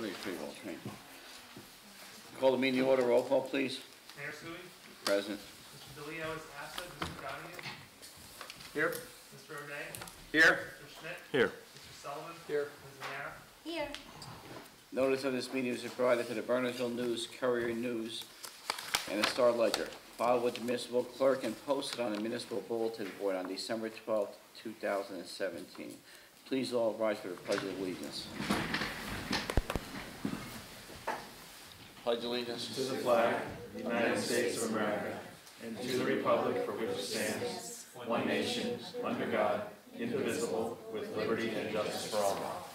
Everybody's pretty well trained. Call the meeting to order. Roll call, please. Mayor Sui? Present. Mr. DeLeo is absent. Mr. Donahue? Here. Mr. O'Day? Here. Mr. Schmidt? Here. Mr. Sullivan? Here. Ms. Nara? Here. Notice of this meeting is provided to the Bernardsville News, Courier News, and the Star Ledger, filed with the municipal clerk and posted on the municipal bulletin board on December 12, 2017. Please all rise for the Pledge of Allegiance. Pledge allegiance To the flag of the United States of America, and to the republic for which it stands, one nation, under God, indivisible, with liberty and justice for all.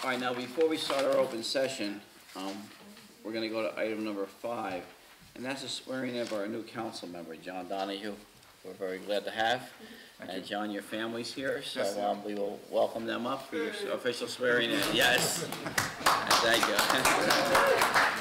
All right, now before we start our open session, we're going to go to item number 5, and that's the swearing in of our new council member, John Donahue. We're very glad to have. And John, your family's here, so we will welcome them up for your official swearing in. Yes. Thank you.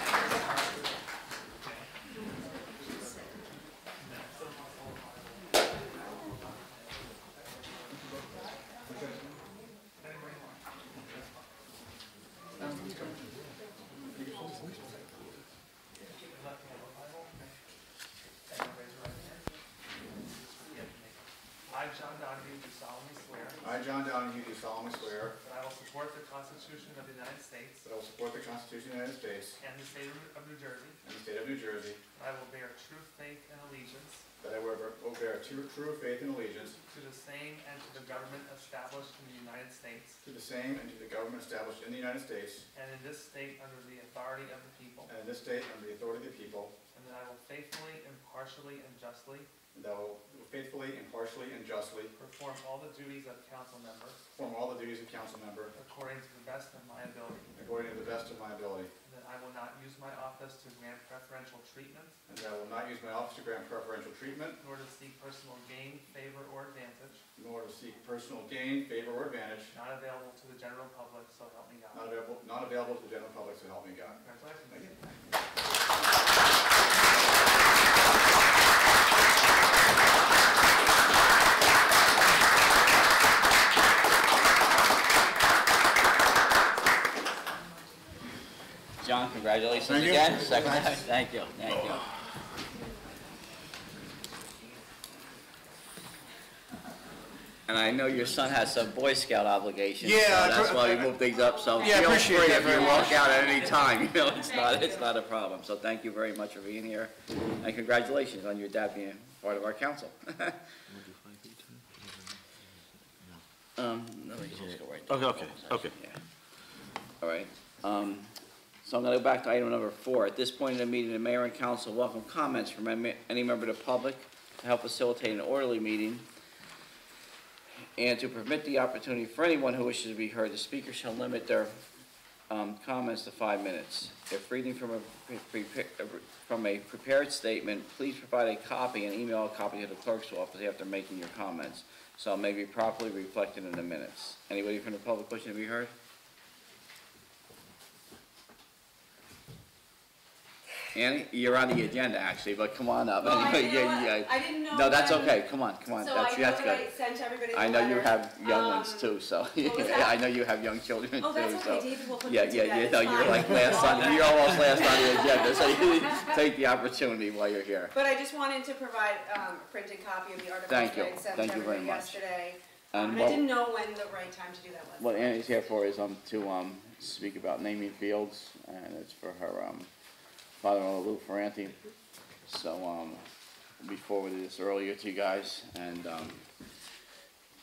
I, John Donahue, do solemnly swear that I will support the Constitution of the United States that I will support the Constitution of the United States and the state of New Jersey. and the state of New Jersey, That I will bear true faith and allegiance that I will bear true faith and allegiance to the same and to the government established in the United States to the same and to the government established in the United States and in this state under the authority of the people, and in this state under the authority of the people, and that I will faithfully, impartially, and justly and that I will faithfully, impartially, and justly perform all the duties of council member perform all the duties of council member according to the best of my ability. according to the best of my ability, And that I will not use my office to grant preferential treatment, and that I will not use my office to grant preferential treatment, nor to seek personal gain, favor, or advantage, nor to seek personal gain, favor, or advantage, not available to the general public, so help me God. not available to the general public, so help me God. Congratulations. John, congratulations again. Second time. Thank you. Thank you. And I know your son has some Boy Scout obligations. Yeah, so that's why we moved things up. So Yeah, feel appreciate free that if you very walk much. out at any time. You know, it's not a problem. So thank you very much for being here, and congratulations on your dad being part of our council. No, we can just go right to Okay. Yeah. All right. So I'm going to go back to item number 4. At this point in the meeting, the mayor and council welcome comments from any member of the public to help facilitate an orderly meeting and to permit the opportunity for anyone who wishes to be heard. The speaker shall limit their comments to 5 minutes. If reading from a prepared statement, please provide a copy and email a copy to the clerk's office after making your comments, so it may be properly reflected in the minutes. Anybody from the public wishing to be heard? Annie, you're on the agenda actually, but come on up. Well, Anyway, I didn't know. No, that's when- okay. Come on. So That's I know good. that I sent everybody the I know you letter. have young ones too, so was that? I know you have young children Oh, that's too. okay. So David will put yeah, them to bed. you know, It's you're fine. like last on. You're almost last on the agenda, so you take the opportunity while you're here. But I just wanted to provide a printed copy of the article Thank that you. I sent Thank to you very everybody much. yesterday. And And I didn't know when the right time to do that was. What Annie's here for is to speak about naming fields, and it's for her father-in-law Lou Ferranti. So we forwarded this earlier to you guys, and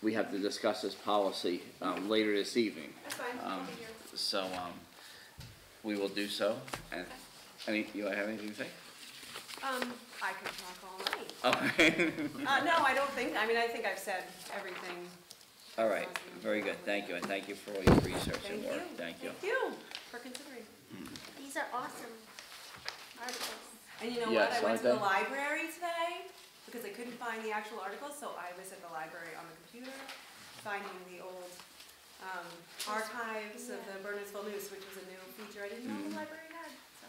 we have to discuss this policy later this evening. That's fine. I'll be here. So we will do so. And you have anything to say? I could talk all night. Okay. No, I don't think. I mean, I think I've said everything. All right. Very good. Thank you, and thank you for all your research and Thank work. you. Thank you. Thank you for considering. These are awesome articles. And you know Yes, what? I went to aren't the they? library today because I couldn't find the actual articles, so I was at the library on the computer finding the old archives of the Bernardsville News, which was a new feature I didn't know the library had. So.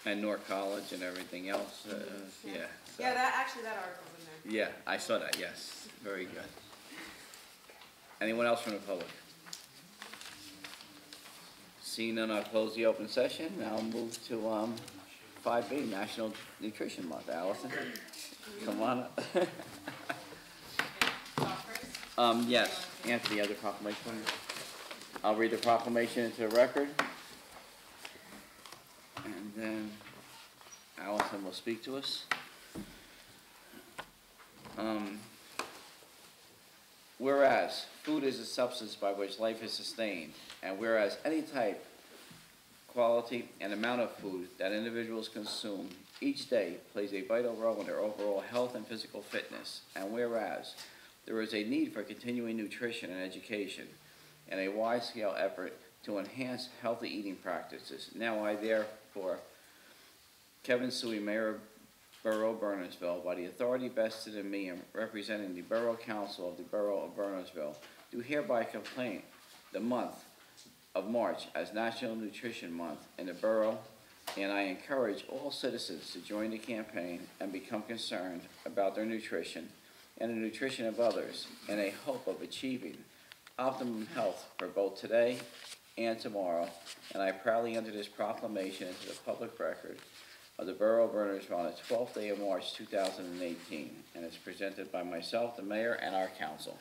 And North College and everything else, yeah. so- Yeah, that article's in there. Yeah, I saw that, yes, very good. Anyone else from the public? Seeing none, I'll close the open session, now I'll move to, 5B, National Nutrition Month. Allison, come on up. Yes, Anthony, you have the proclamation. I'll read the proclamation into the record. And then Allison will speak to us. Whereas food is a substance by which life is sustained, and whereas any type, quality, and amount of food that individuals consume each day plays a vital role in their overall health and physical fitness, and whereas there is a need for continuing nutrition and education and a wide-scale effort to enhance healthy eating practices, now I therefore, Kevin Suey, Mayor of Borough of Bernardsville, by the authority vested in me and representing the Borough Council of the Borough of Bernardsville, do hereby proclaim the month of March as National Nutrition Month in the borough, and I encourage all citizens to join the campaign and become concerned about their nutrition and the nutrition of others in a hope of achieving optimum health for both today and tomorrow, and I proudly enter this proclamation into the public record of the Borough of Bernardsville on the 12th day of March 2018, and it's presented by myself, the mayor, and our council.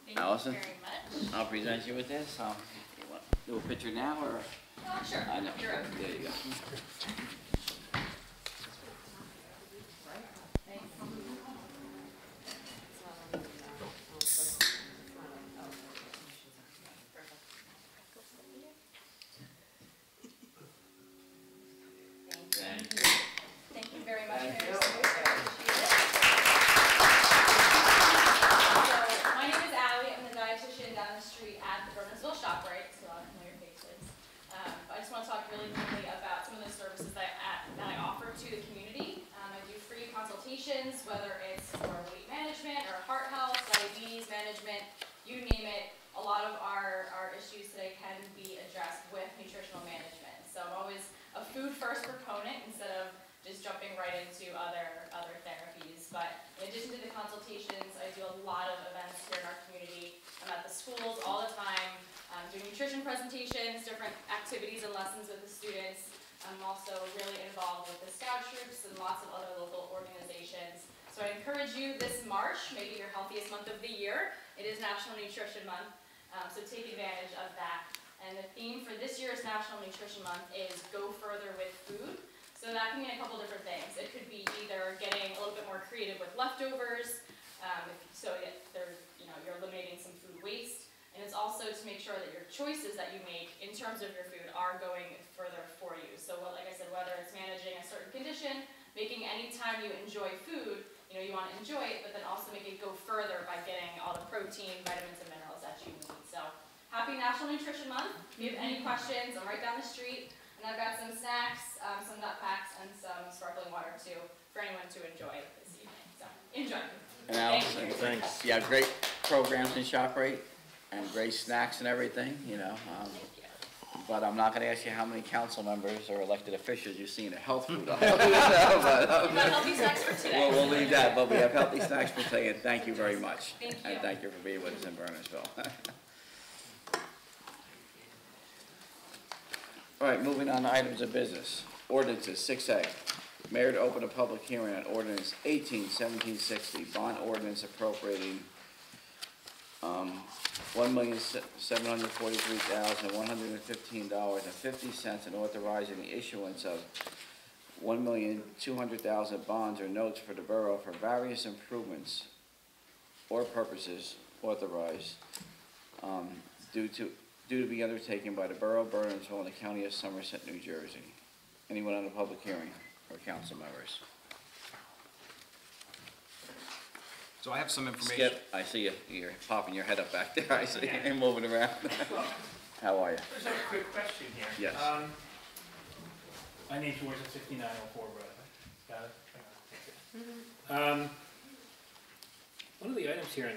Thank Allison? you very much. I'll present you with this. You want to do a picture now, or? Sure. I know. You're up. There you go. Thanks. Thank you very much, Mayor. So, my name is Allie. I'm the dietitian down the street at the Bernardsville ShopRite, so I'll familiar faces. I just want to talk really quickly about some of the services that I offer to the community. I do free consultations, whether it's for weight management or heart health, diabetes management, you name it. A lot of our issues today can be addressed with nutritional management. So I'm always a food-first proponent instead of just jumping right into other therapies. But in addition to the consultations, I do a lot of events here in our community. I'm at the schools all the time, doing nutrition presentations, different activities and lessons with the students. I'm also really involved with the scout troops and lots of other local organizations. So I encourage you this March, maybe your healthiest month of the year. It is National Nutrition Month, so take advantage of that. And the theme for this year's National Nutrition Month is Go Further with Food. So that can mean a couple different things. It could be either getting a little bit more creative with leftovers, so you're eliminating some food waste. And it's also to make sure that your choices that you make in terms of your food are going further for you. So like I said, whether it's managing a certain condition, making any time you enjoy food, you want to enjoy it, but then also make it go further by getting all the protein, vitamins, and minerals that you need. So happy National Nutrition Month. If you have any questions, I'm right down the street. And I've got some snacks, some nut packs, and some sparkling water too for anyone to enjoy this evening. So enjoy. And Allison, thanks. You have great programs in ShopRite and great snacks and everything, Thank you. But I'm not going to ask you how many council members or elected officials you've seen at health food. We've got healthy snacks for today. We'll leave that, but we have healthy snacks for today, and thank you very much. Thank you. And thank you for being with us in Bernardsville. All right, moving on to items of business. Ordinances, 6A. Mayor to open a public hearing on ordinance 18-1760, bond ordinance appropriating $1,743,115.50 and authorizing the issuance of $1,200,000 bonds or notes for the borough for various improvements or purposes authorized due to be undertaken by the Borough of Bernardsville and the County of Somerset, New Jersey. Anyone on the public hearing or council members? So I have some information. Skip, I see you, you're popping your head up back there, I see you moving around. How are you? There's a quick question here. Yes. My name's George at 5904 Road. Got it? One of the items here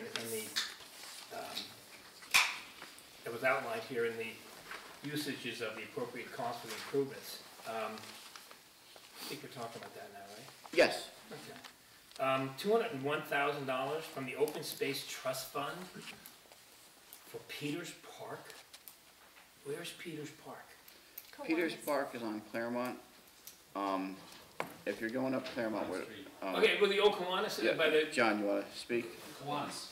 that was outlined here in the usages of the appropriate cost for the improvements I think we're talking about that now, right? Yes. Okay. $201,000 from the Open Space Trust Fund for Peters Park. Where's Peters Park? Peters Park is on Claremont. If you're going up Claremont, where, Okay, well, the old Kiwanis, yeah, by the, John, you wanna speak? Kiwanis.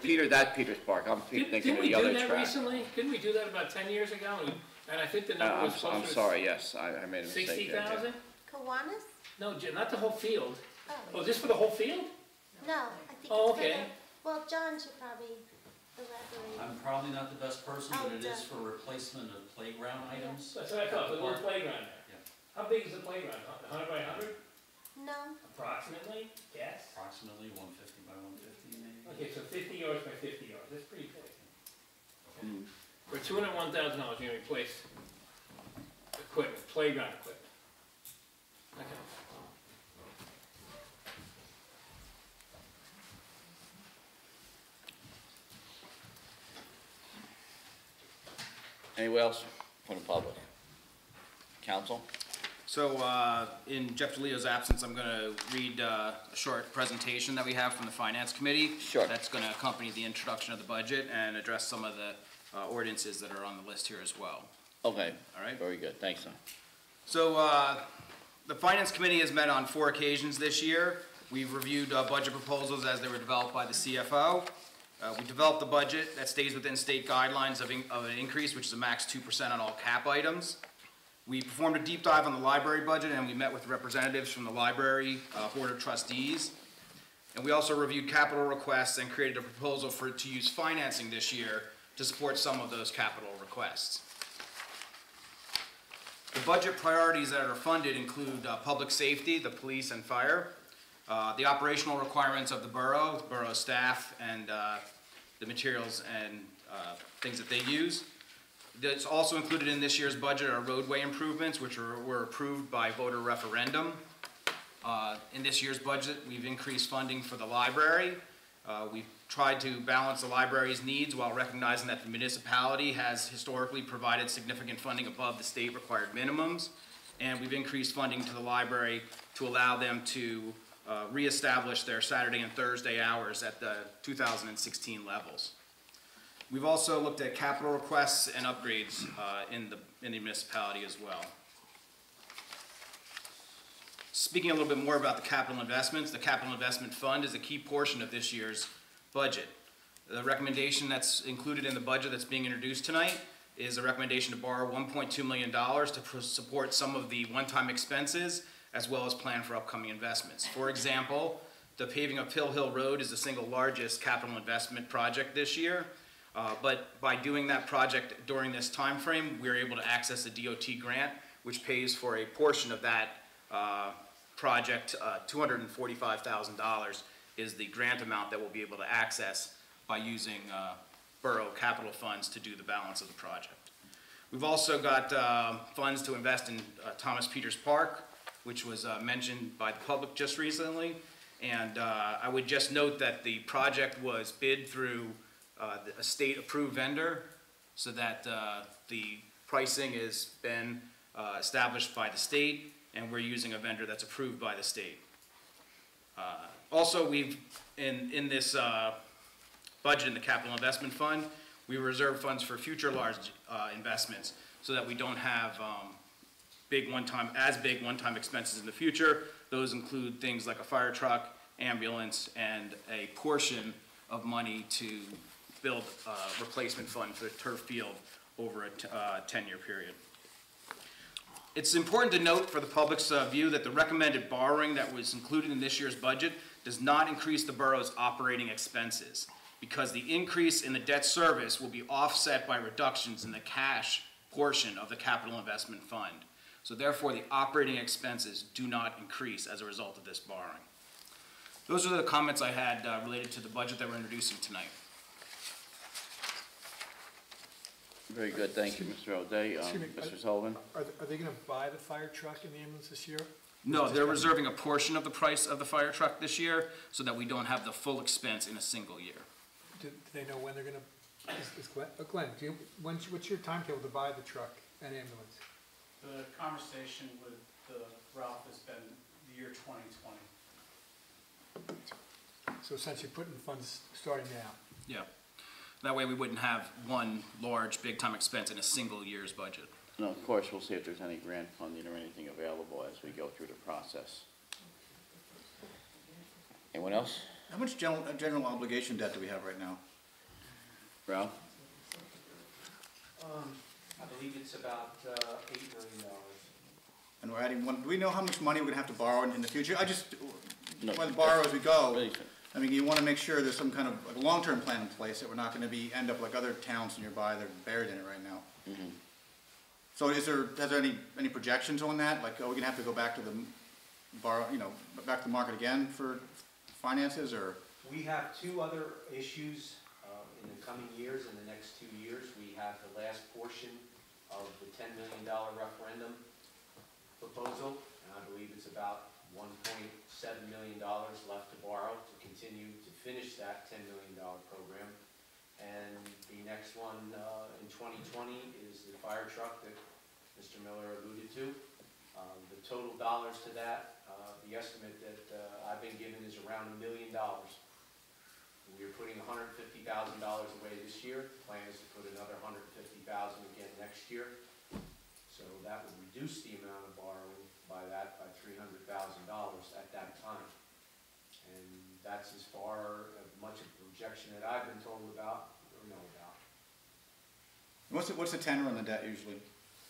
Peter, that's Peters Park, I'm thinking didn't of we the do other that track. recently? Didn't we do that about 10 years ago? And I think the number was closer I'm to sorry, yes, I made a mistake there. 60,000? Kiwanis? No, not the whole field. Oh, Oh, just for the whole field? no, I think Oh, it's for okay. the, well, John should probably elaborate. I'm probably not the best person, Oh, but it is duh. for replacement of playground items. That's what I thought, the little playground there. Yeah. How big is the playground? 100 by 100? No, Approximately? Yes? Approximately 150 by 150 maybe. Okay, so 50 yards by 50 yards, that's pretty big. Mm. For $201,000, you're gonna replace equipment, playground equipment. Okay. Anyone else from the public? Council? So, in Jeff DeLeo's absence, I'm gonna read a short presentation that we have from the Finance Committee. Sure. That's gonna accompany the introduction of the budget and address some of the ordinances that are on the list here as well. Okay, All right? very good, thanks, son. So, the Finance Committee has met on 4 occasions this year. We've reviewed budget proposals as they were developed by the CFO. We developed a budget that stays within state guidelines of an increase, which is a max 2% on all cap items. We performed a deep dive on the library budget, and we met with representatives from the library Board of Trustees. And we also reviewed capital requests and created a proposal to use financing this year to support some of those capital requests. The budget priorities that are funded include public safety, the police and fire, the operational requirements of the borough staff, and the materials and things that they use. That's also included in this year's budget are roadway improvements, which were approved by voter referendum. In this year's budget, we've increased funding for the library. We've tried to balance the library's needs while recognizing that the municipality has historically provided significant funding above the state required minimums. And we've increased funding to the library to allow them to reestablish their Saturday and Thursday hours at the 2016 levels. We've also looked at capital requests and upgrades in the municipality as well. Speaking a little bit more about the capital investments, the capital investment fund is a key portion of this year's budget. The recommendation that's included in the budget that's being introduced tonight is a recommendation to borrow $1.2 million to support some of the one-time expenses as well as plan for upcoming investments. For example, the paving of Pill Hill Road is the single largest capital investment project this year. But by doing that project during this time frame, we're able to access a DOT grant, which pays for a portion of that project. $245,000 is the grant amount that we'll be able to access by using borough capital funds to do the balance of the project. We've also got funds to invest in Thomas Peters Park, which was mentioned by the public just recently. And I would just note that the project was bid through a state-approved vendor, so that the pricing has been established by the state, and we're using a vendor that's approved by the state. Also, we've, in this budget in the capital investment fund, we reserve funds for future large investments, so that we don't have big one-time expenses in the future. Those include things like a fire truck, ambulance, and a portion of money to build a replacement fund for the turf field over a 10-year period. It's important to note for the public's view that the recommended borrowing that was included in this year's budget does not increase the borough's operating expenses, because the increase in the debt service will be offset by reductions in the cash portion of the capital investment fund. So therefore, the operating expenses do not increase as a result of this borrowing. Those are the comments I had related to the budget that we're introducing tonight. Very good, thank you, Mr. O'Day. Mr. Sullivan? Are they gonna buy the fire truck and the ambulance this year? No, they're reserving a portion of the price of the fire truck this year so that we don't have the full expense in a single year. Do they know when they're gonna, Glenn, what's your timetable to buy the truck and ambulance? The conversation with Ralph has been the year 2020. So essentially putting funds starting now. Yeah. That way we wouldn't have one large, big-time expense in a single year's budget. And of course, we'll see if there's any grant funding or anything available as we go through the process. Anyone else? How much general obligation debt do we have right now? Ralph? I believe it's about $8 million. And we're adding one, do we know how much money we're gonna have to borrow in the future? No. Well, borrow as we go. Really? I mean, you wanna make sure there's some kind of like, long-term plan in place, that we're not gonna end up like other towns nearby that are buried in it right now. Mhm. So has there any projections on that? Like, are we gonna have to go back to the back to the market again for finances, or? We have two other issues in the coming years, in the next 2 years. We have the last portion of the $10 million referendum proposal, and I believe it's about $1.7 million left to borrow to continue to finish that $10 million program. And the next one in 2020 is the fire truck that Mr. Miller alluded to. The total dollars to that, the estimate that I've been given is around $1 million. We are putting $150,000 away this year. The plan is to put another $150,000 again next year. So that would reduce the amount of borrowing by $300,000 at that time. And that's as far as much of a projection that I've been told about or know about. What's the tenor on the debt usually?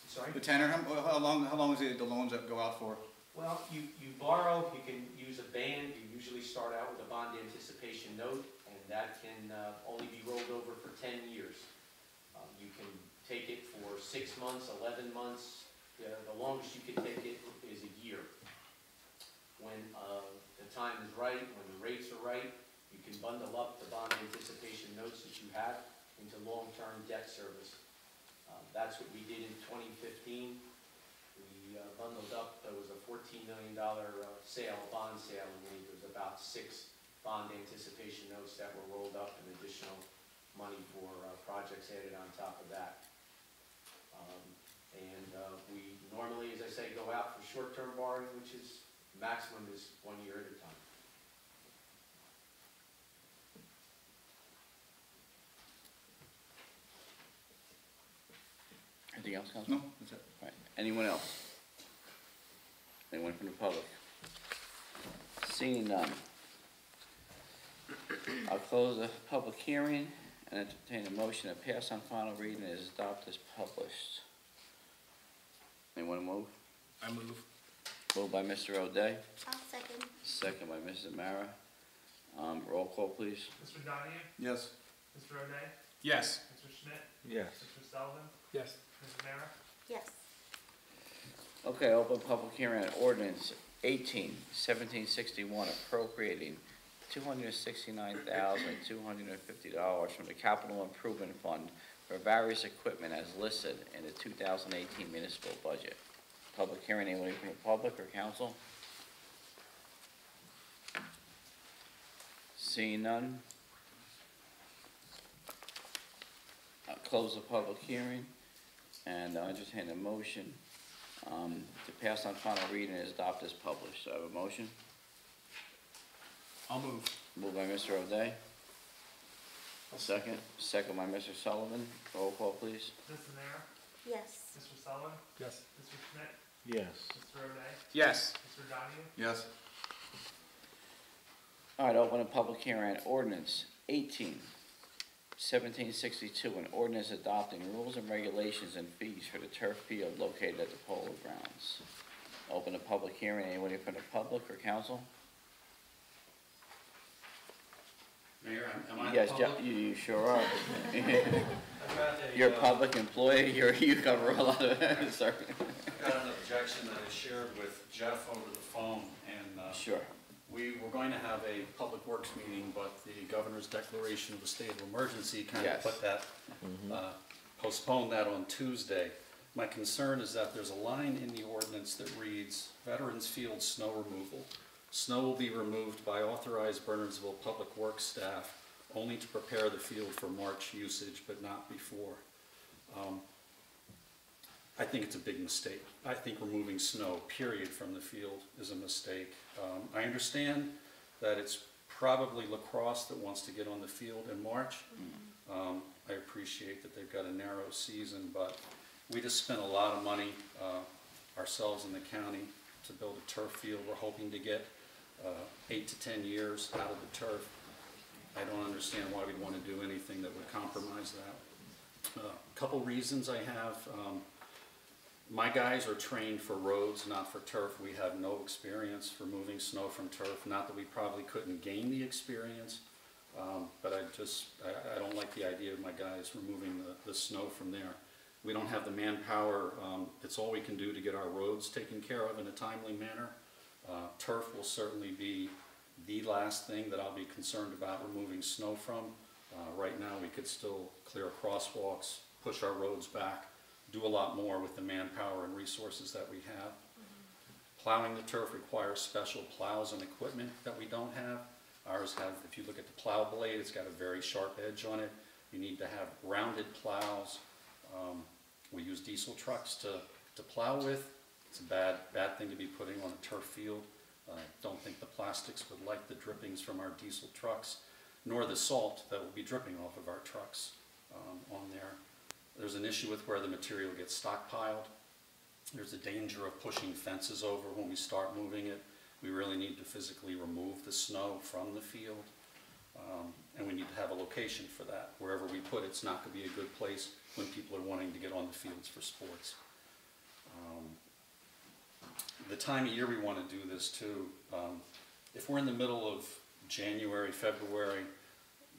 Sorry? The tenor, how long is the loans that go out for? Well, you borrow, you can use a band. You usually start out with a bond anticipation note, and that can only be rolled over for 10 years. You can take it for 6 months, 11 months. The longest you can take it is a year. When the time is right, when the rates are right, you can bundle up the bond anticipation notes that you have into long-term debt service. That's what we did in 2015. We bundled up, there was a $14 million bond sale, and there was about 6 bond anticipation notes that were rolled up and additional money for projects added on top of that. We normally, as I say, go out for short-term borrowing, which is maximum is 1 year at a time. Anything else, Councilman? No, that's it. All right. Anyone else? Anyone from the public? Seeing none. I'll close the public hearing and entertain a motion to pass on final reading and adopt as published. Anyone move? I move. Moved by Mr. O'Day, I'll second. second by Mrs. Mara. Roll call, please. Mr. Donahue? Yes. Mr. O'Day? Yes. Mr. Schmidt? Yes. Mr. Sullivan? Yes. Mrs. Mara? Yes. Okay, open public hearing on ordinance 1761 appropriating $269,250 from the Capital Improvement Fund for various equipment as listed in the 2018 municipal budget. Public hearing, anyone from the public or council? Seeing none? I'll close the public hearing and I'll entertain a motion to pass on final reading and adopt as published. So I have a motion. I'll move. Moved by Mr. O'Day. Second. Second by Mr. Sullivan. Roll call, please. Mrs. Mara? Yes. Mr. Sullivan? Yes. Mr. Schmidt? Yes. Mr. O'Day? Yes. Mr. Donahue? Yes. All right, open a public hearing on ordinance 1762, an ordinance adopting rules and regulations and fees for the turf field located at the Polo Grounds. Open a public hearing. Anybody from the public or council? Mayor, am I Yes, the public? you sure are. I've got You're a public employee. You cover a lot of. Sorry. I've got an objection that I shared with Jeff over the phone, and Sure. we were going to have a public works meeting, but the governor's declaration of a state of emergency kind Yes. of put that, postponed that on Tuesday. My concern is that there's a line in the ordinance that reads, Veterans Field snow removal. Snow will be removed by authorized Bernardsville Public Works staff only to prepare the field for March usage, but not before. I think it's a big mistake. I think removing snow, period, from the field is a mistake. I understand that it's probably lacrosse that wants to get on the field in March. I appreciate that they've got a narrow season, but we just spent a lot of money ourselves in the county to build a turf field. We're hoping to get 8 to 10 years out of the turf. I don't understand why we'd want to do anything that would compromise that. A couple reasons I have. My guys are trained for roads, not for turf. We have no experience removing snow from turf. Not that we probably couldn't gain the experience, but I don't like the idea of my guys removing the snow from there. We don't have the manpower. It's all we can do to get our roads taken care of in a timely manner. Turf will certainly be the last thing that I'll be concerned about removing snow from. Right now we could still clear crosswalks, push our roads back, do a lot more with the manpower and resources that we have. Plowing the turf requires special plows and equipment that we don't have. Ours have, if you look at the plow blade, it's got a very sharp edge on it. You need to have rounded plows. We use diesel trucks to plow with. It's a bad thing to be putting on a turf field. I don't think the plastics would like the drippings from our diesel trucks, nor the salt that will be dripping off of our trucks on there. There's an issue with where the material gets stockpiled. There's a danger of pushing fences over when we start moving it. We really need to physically remove the snow from the field, and we need to have a location for that. Wherever we put it, it's not going to be a good place when people are wanting to get on the fields for sports. The time of year we want to do this too, if we're in the middle of January, February,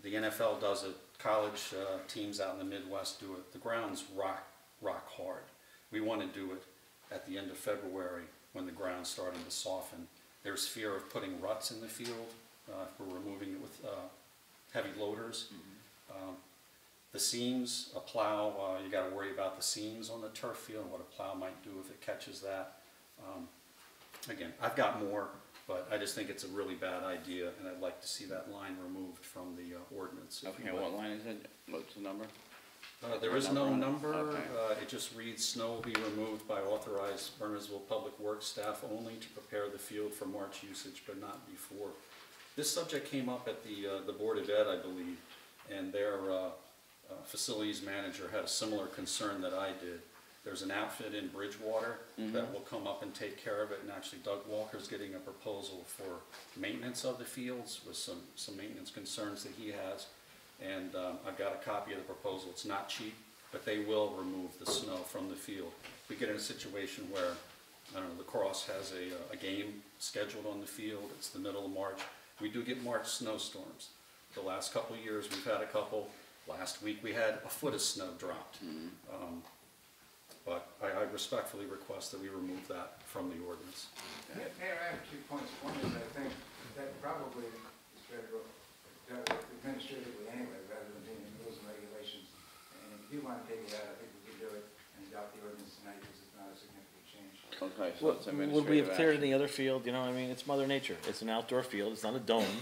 the NFL does it, college teams out in the Midwest do it, the ground's rock hard. We want to do it at the end of February when the ground's starting to soften. There's fear of putting ruts in the field if we're removing it with heavy loaders. The seams, a plow, you got to worry about the seams on the turf field and what a plow might do if it catches that. Again, I've got more, but I just think it's a really bad idea, and I'd like to see that line removed from the ordinance. Okay, what line is it? What's the number? There is no number. Okay. It just reads, snow will be removed by authorized Bernardsville Public Works staff only to prepare the field for March usage, but not before. This subject came up at the Board of Ed, I believe, and their facilities manager had a similar concern that I did. There's an outfit in Bridgewater that will come up and take care of it, and actually Doug Walker's getting a proposal for maintenance of the fields with some maintenance concerns that he has. And I've got a copy of the proposal. It's not cheap, but they will remove the snow from the field. We get in a situation where, I don't know, lacrosse has a game scheduled on the field. It's the middle of March. We do get March snowstorms. The last couple of years we've had a couple. Last week we had a foot of snow dropped. But I respectfully request that we remove that from the ordinance. Mayor, I have 2 points. One is I think that probably is better dealt with administratively anyway, rather than being in rules and regulations. And if you want to take it out, I think we could do it and adopt the ordinance tonight because it's not a significant change. Okay, so it's Would we have cleared administrative any other field? You know, I mean, it's Mother Nature. It's an outdoor field. It's not a dome.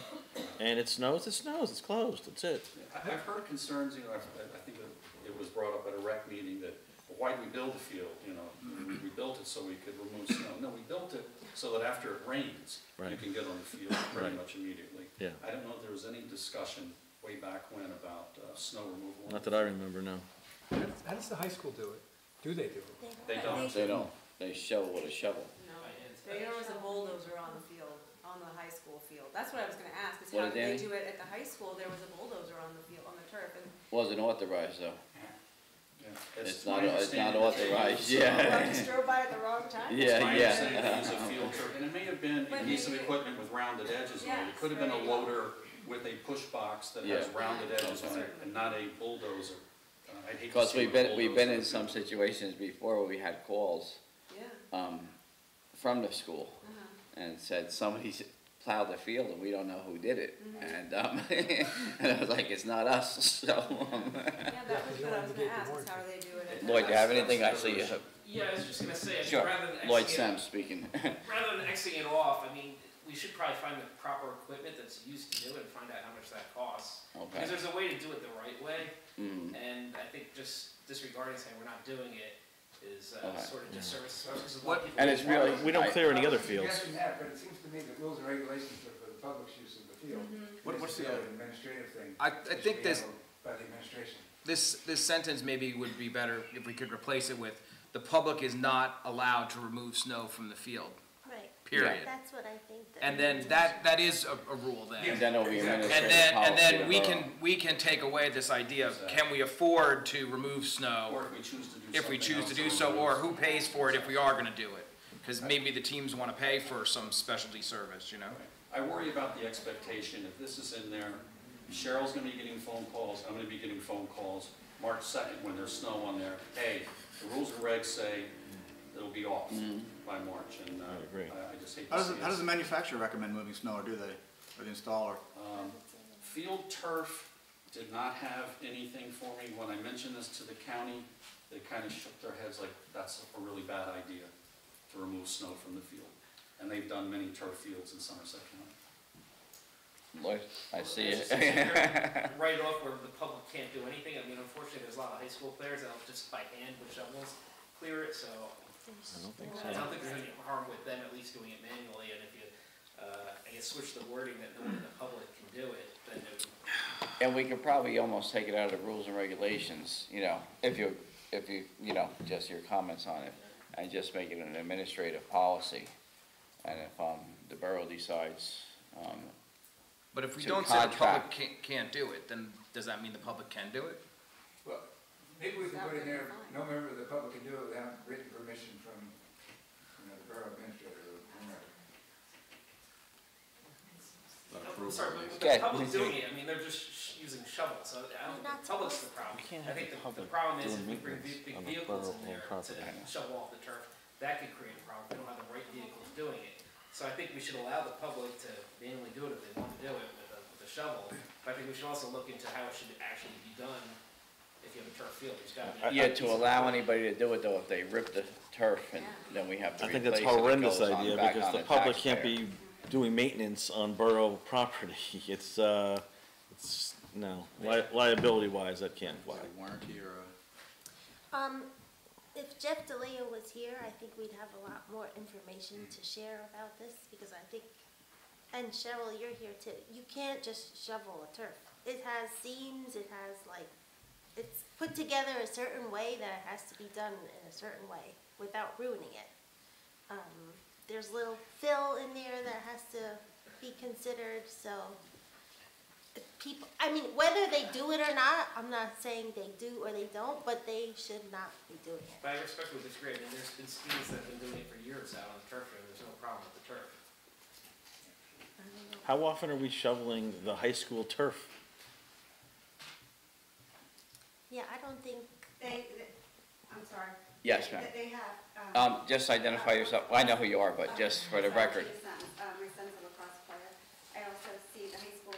And it snows, it snows. It's closed. That's it. I've heard concerns, you know, I think it was brought up at a rec meeting that, well, why did we build the field? You know, we built it so we could remove snow. No, we built it so that after it rains, you can get on the field pretty much immediately. Yeah. I don't know if there was any discussion way back when about snow removal. Not that I remember, no. How does the high school do it? Do they do it? They don't. They don't. They shovel with a shovel. No, there was a bulldozer on the field, on the high school field. That's what I was gonna ask, is What how did did they Danny? do it at the high school? There was a bulldozer on the field, on the turf, and Wasn't authorized though. Yeah. It's my not understanding authorized, that yeah. I just drove by at the wrong time. Yeah, my yeah. understanding that it was a field trip, and it may have been a But piece of maybe- equipment with rounded edges on it. It Yes, could have been a there you go. loader with a push box that Yeah. has rounded edges on it, Okay. and not a bulldozer. I'd hate to Because see we've what a been in bulldozer some would do. situations before where we had calls, Yeah. from the school and said somebody's plowed the field and we don't know who did it. And, and I was like, it's not us, so. Yeah, that was what I was gonna ask, is how do they do it? at the Lloyd, do you have high school? anything actually? Yeah, I was just gonna say, I mean, Sure. rather than Lloyd Xing Sam it, speaking. rather than Xing it off, I mean, we should probably find the proper equipment that's used to do it and find out how much that costs. Okay. Because there's a way to do it the right way, Mm. and I think just disregarding saying we're not doing it, is Okay. sort of disservice. And it's really. We don't clear any other I'm fields. suggesting that, but it seems to me that rules and regulations are for the public's use of the field. What's This the, is an administrative thing. I that should think be this, handled by the administration. this sentence maybe would be better if we could replace it with, the public is not allowed to remove snow from the field, Right. period. That's what I think. And then that is a rule then. And then it'll be administrative And policy then of we the can, borough. we can take away this idea of, can we afford to remove snow? Or if we choose to do If we something choose to else do or so, whatever. or who pays for it if we are gonna do it? Because maybe the teams wanna pay for some specialty service, you know? I worry about the expectation, if this is in there, Cheryl's gonna be getting phone calls, I'm gonna be getting phone calls, March 2nd, when there's snow on there, hey, the rules and regs say it'll be off by March, and I agree. I just hate how to does, see how does the us. manufacturer recommend moving snow, or do they, or the installer? Field turf did not have anything for me. When I mentioned this to the county, they kind of shook their heads like, that's a really bad idea to remove snow from the field. And they've done many turf fields in Somerset County. Lloyd, I see it. Right off where the public can't do anything. I mean, unfortunately, there's a lot of high school players that'll just by hand with shovels clear it, so I don't think I so. don't think there's any harm with them at least doing it manually, and if you, I guess, switch the wording that no one in the public can do it, then it would. And we could probably almost take it out of the rules and regulations, you know, if you, you know, just your comments on it, and just make it an administrative policy. And if, the borough decides, But if we To don't say the public contract. can't do it, then does that mean the public can do it? Well, maybe we can put in there, no member of the public can do it without written permission from, the borough administrator or whomever. I'm sorry, but with Okay. the public doing it, I mean, they're just using shovels, so I don't think the public's the problem. You can't I have think the the public problem is if doing we bring maintenance big on the vehicles in borough there property. to shovel off the turf, that could create a problem. We don't have the right vehicles doing it. So I think we should allow the public to manually do it if they want to do it with a shovel. But I think we should also look into how it should actually be done if you have a turf field. There's got to be. yeah, to allow anybody to do it though, if they rip the turf and then we have to I think replace it, that's it horrendous goes on idea back because on the public can't taxpayer. be doing maintenance on borough property. It's no, liability wise, that can't fly. Warranty or If Jeff DeLeo was here, I think we'd have a lot more information to share about this, because I think, and Cheryl, you're here too, you can't just shovel a turf. It has seams, it has it's put together a certain way that it has to be done in a certain way without ruining it. There's little fill in there that has to be considered, so people, I mean, whether they do it or not, I'm not saying they do or they don't, but they should not be doing it. But I respectfully disagree. I mean, there's been teams that have been doing it for years out on the turf field. There's no problem with the turf. I don't know. How often are we shoveling the high school turf? Yeah, I don't think, I'm sorry. Yes, ma'am. They have, Just identify yourself, I know who you are, but just for the record. My son's a lacrosse player. I also see the high school,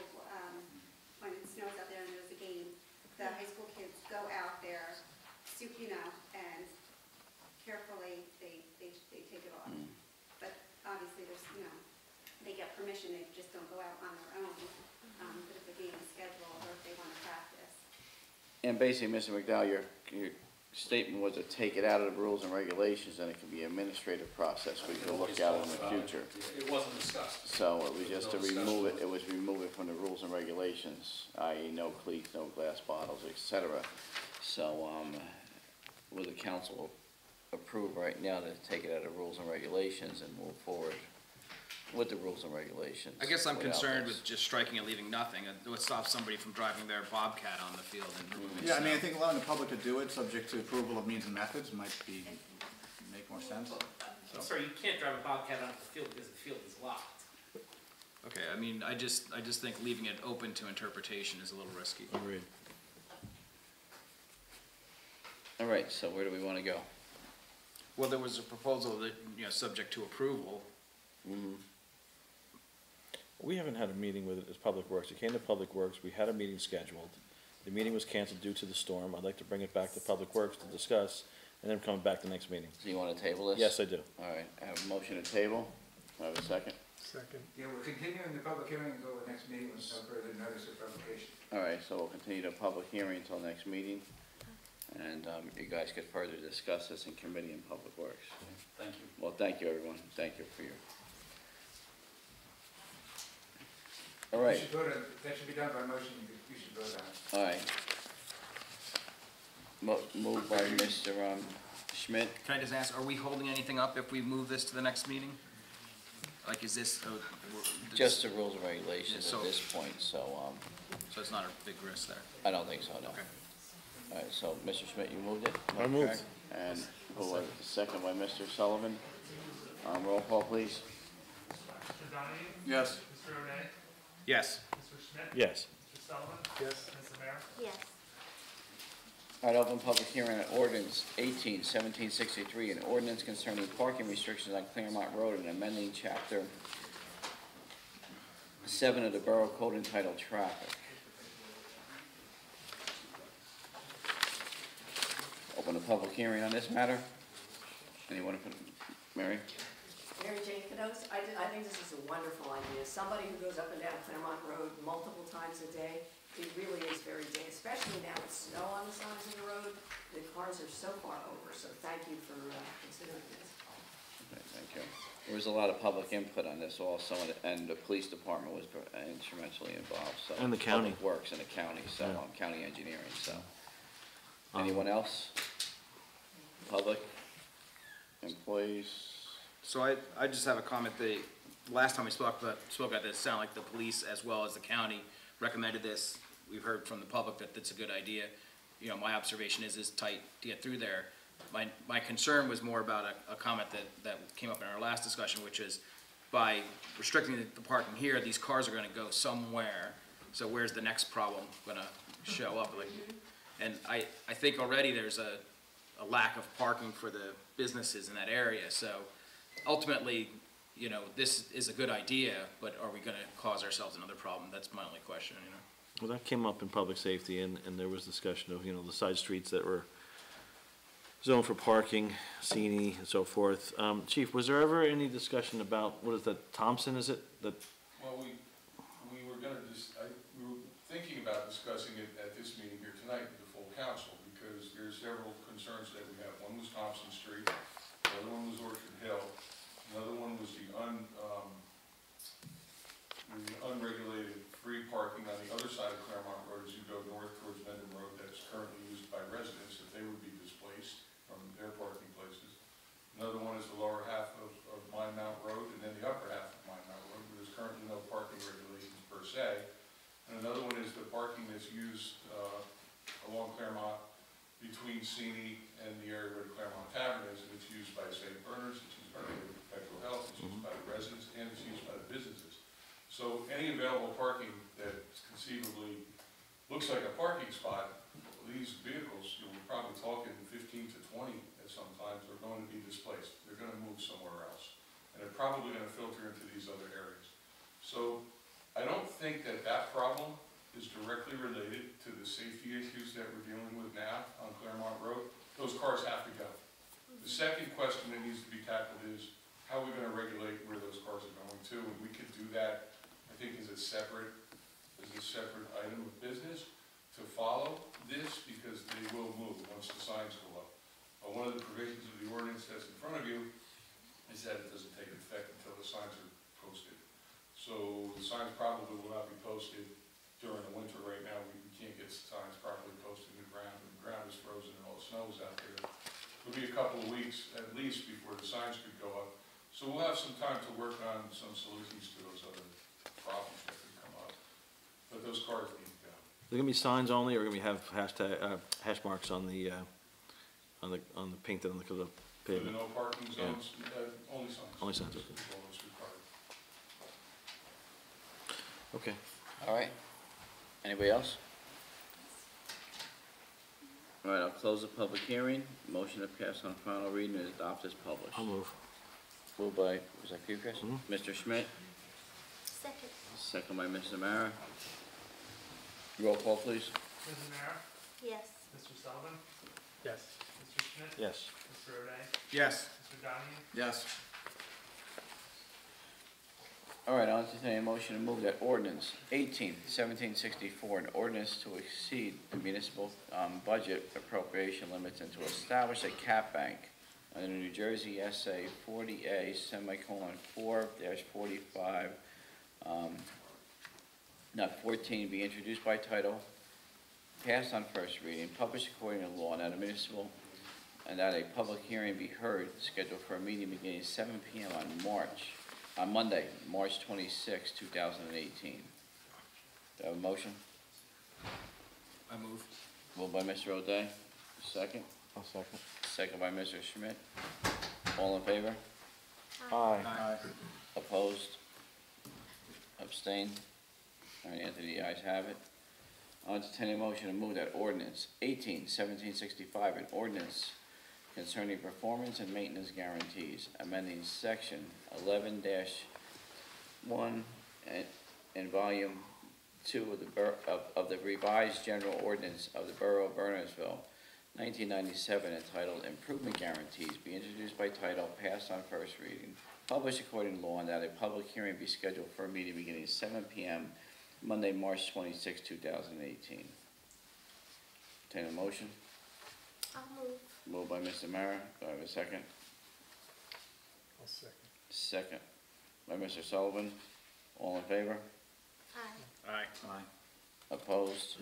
when it snows out there and there's a game, the high school kids go out there, and carefully they take it off. But obviously there's, they get permission, they just don't go out on their own. But if the game is scheduled or if they want to practice. And basically, Mr. McDowell, your statement was to take it out of the rules and regulations, and it can be an administrative process, we can look at it in the future. It wasn't discussed. So it was just to No discussion. remove it, it was remove it from the rules and regulations, i.e. no cleats, no glass bottles, et cetera. So, will the council approve right now to take it out of rules and regulations and move forward with the rules and regulations? I guess I'm without concerned this? with just striking and leaving nothing. What stops somebody from driving their Bobcat on the field and removing Yeah, I mean, I snow? think allowing the public to do it, subject to approval of means and methods, might make more sense. I'm sorry, you can't drive a Bobcat onto the field because the field is locked. Okay, I mean, I just think leaving it open to interpretation is a little risky. Agreed. All right, so where do we want to go? Well, there was a proposal that, subject to approval. We haven't had a meeting with it as Public Works. It came to Public Works. We had a meeting scheduled. The meeting was canceled due to the storm. I'd like to bring it back to Public Works to discuss, and then come back the next meeting. So you want to table this? Yes, I do. All right, I have a motion to table. I have a second. Second. Yeah, we're continuing the public hearing until the next meeting with no further notice of publication. All right, so we'll continue the public hearing until next meeting. And you guys could further discuss this in committee and public works. Thank you. Well, thank you, everyone. Thank you for your. All You right, should vote on, that should be done by motion, you should vote on it. all right. Moved by Mr. Schmidt. Can I just ask, are we holding anything up if we move this to the next meeting? Like, is this? Just the rules and regulations So- at this point, so, So it's not a big risk there? I don't think so, no. Okay. All right, so, Mr. Schmidt, you moved it? I moved. Okay. And who was it? Second by Mr. Sullivan. Roll call, please. Mr. Donahue? Yes. Mr. O'Day? Yes. Mr. Schmidt? Yes. Mr. Sullivan? Yes. Ms. Amer? Yes. All right, open public hearing on ordinance 1763, an ordinance concerning parking restrictions on Claremont Road and amending chapter 7 of the Borough Code entitled Traffic. Open a public hearing on this matter. Anyone, Mary? Mary Jane Cados, I think this is a wonderful idea. Somebody who goes up and down Claremont Road multiple times a day, it really is very dangerous, especially now with snow on the sides of the road. The cars are so far over, so thank you for considering this. Okay, thank you. There was a lot of public input on this also, and the police department was instrumentally involved, so. And the county. Public Works and the county, so, Yeah. county engineering, so. Anyone else? Public? Employees? So I just have a comment. The last time we spoke about this, it sounded like the police as well as the county recommended this. We've heard from the public that that's a good idea. You know, my observation is it's tight to get through there. My concern was more about a comment that came up in our last discussion, which is by restricting the parking here, these cars are gonna go somewhere. So where's the next problem gonna show up? Like, and I think already there's a lack of parking for the businesses in that area. So ultimately, you know, this is a good idea, but are we gonna cause ourselves another problem? That's my only question, you know? Well, that came up in public safety, and there was discussion of, the side streets that were zoned for parking, scenic, and so forth. Chief, was there ever any discussion about, what is that, Thompson, is it? That, Well, we were gonna we were thinking about discussing it at this meeting here tonight with the full council, because there's several concerns that we have. One was Thompson Street, the other one was Orchard Hill, another one was the unregulated free parking on the other side of Claremont Road as you go north towards Mendon Road that's currently used by residents, that they would be displaced from their parking places. Another one is the lower half of Mine Road, and then the upper half of Mine Road, where there's currently no parking regulations per se. And another one is the parking that's used along Claremont between Sini and the area where the Claremont Tavern is, and it's used by St. Bernard's, it's used by Perpetual Health, it's used by the residents, and it's used by the businesses. So any available parking that conceivably looks like a parking spot, these vehicles, we're probably talking 15 to 20 at some times, are going to be displaced. They're going to move somewhere else. And they're probably going to filter into these other areas. So I don't think that problem is directly related to the safety issues that we're dealing with now on Claremont Road. Those cars have to go. The second question that needs to be tackled is, how are we going to regulate where those cars are going to? And we could do that, I think, as a separate item of business to follow this, because they will move once the signs go up. One of the provisions of the ordinance that's in front of you is that it doesn't take effect until the signs are posted. So the signs probably will not be posted during the winter. Right now, we can't get signs properly posted in the ground, and the ground is frozen and all the snow is out there. It'll be a couple of weeks at least before the signs could go up. So we'll have some time to work on some solutions to those other problems that could come up. But those cars need to go. there gonna be signs only, or gonna we have hash marks on the painted on the For the pavement? no parking zones, only signs. Only signs, okay. That's all that's required. Okay. All right. Anybody else? All right, I'll close the public hearing. Motion to pass on final reading and adopt as published. I'll move. Moved by, was that you, Chris? Mr. Schmidt, Second. second by Mrs. Amara. Roll call, please. Ms. Amer? Yes. Mr. Sullivan? Yes. Mr. Schmidt? Yes. Mr. O'Day? Yes. Mr. Donahue? Yes. All right, I'll entertain a motion to move that ordinance 1764, an ordinance to exceed the municipal budget appropriation limits and to establish a cap bank under New Jersey SA 40A semicolon 4-45, not 14, be introduced by title, passed on first reading, published according to law, and that a public hearing be heard, scheduled for a meeting beginning at 7 p.m. on Monday, March 26, 2018. Do I have a motion? I move. Moved by Mr. O'Day, second. I'll second. Second by Mr. Schmidt. All in favor? Aye. Opposed? Abstained? All right, Anthony, the ayes have it. I'll entertain a motion to move that ordinance 1765, an ordinance concerning performance and maintenance guarantees, amending section 11-1 in volume 2 of the revised general ordinance of the Borough of Bernardsville, 1997, entitled Improvement Guarantees, be introduced by title, passed on first reading, published according to law, and that a public hearing be scheduled for a meeting beginning at 7 p.m. Monday, March 26, 2018. Entertain a motion. I'll move. Moved by Mr. Mara. Do I have a second? I'll second. Second by Mr. Sullivan. All in favor? Aye. Aye. Aye. Opposed?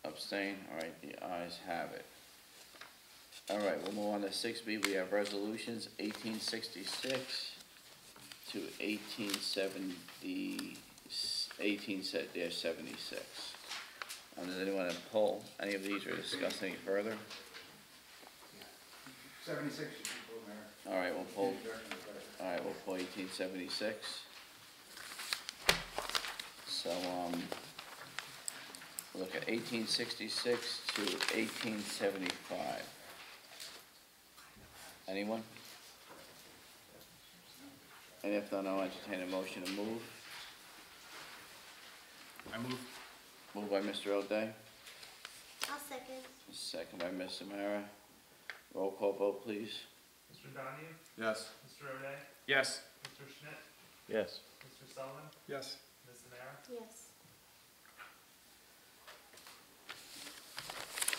Abstain? All right, the ayes have it. All right, we'll move on to 6B. We have resolutions 1866 to 18-76. Does anyone want to pull any of these or discuss any further? 76 should be pulled, Mayor. All right, we'll pull. Direction of the budget. All right, we'll pull 1876. So, we'll look at 1866 to 1875. Anyone? And if not, I'll entertain a motion to move. I move. Moved by Mr. O'Day, I'll second. second by Mr. Mara. Roll call vote, please. Mr. Donahue? Yes. Mr. O'Day? Yes. Mr. Schmidt? Yes. Mr. Sullivan? Yes. Ms. Samara? Yes.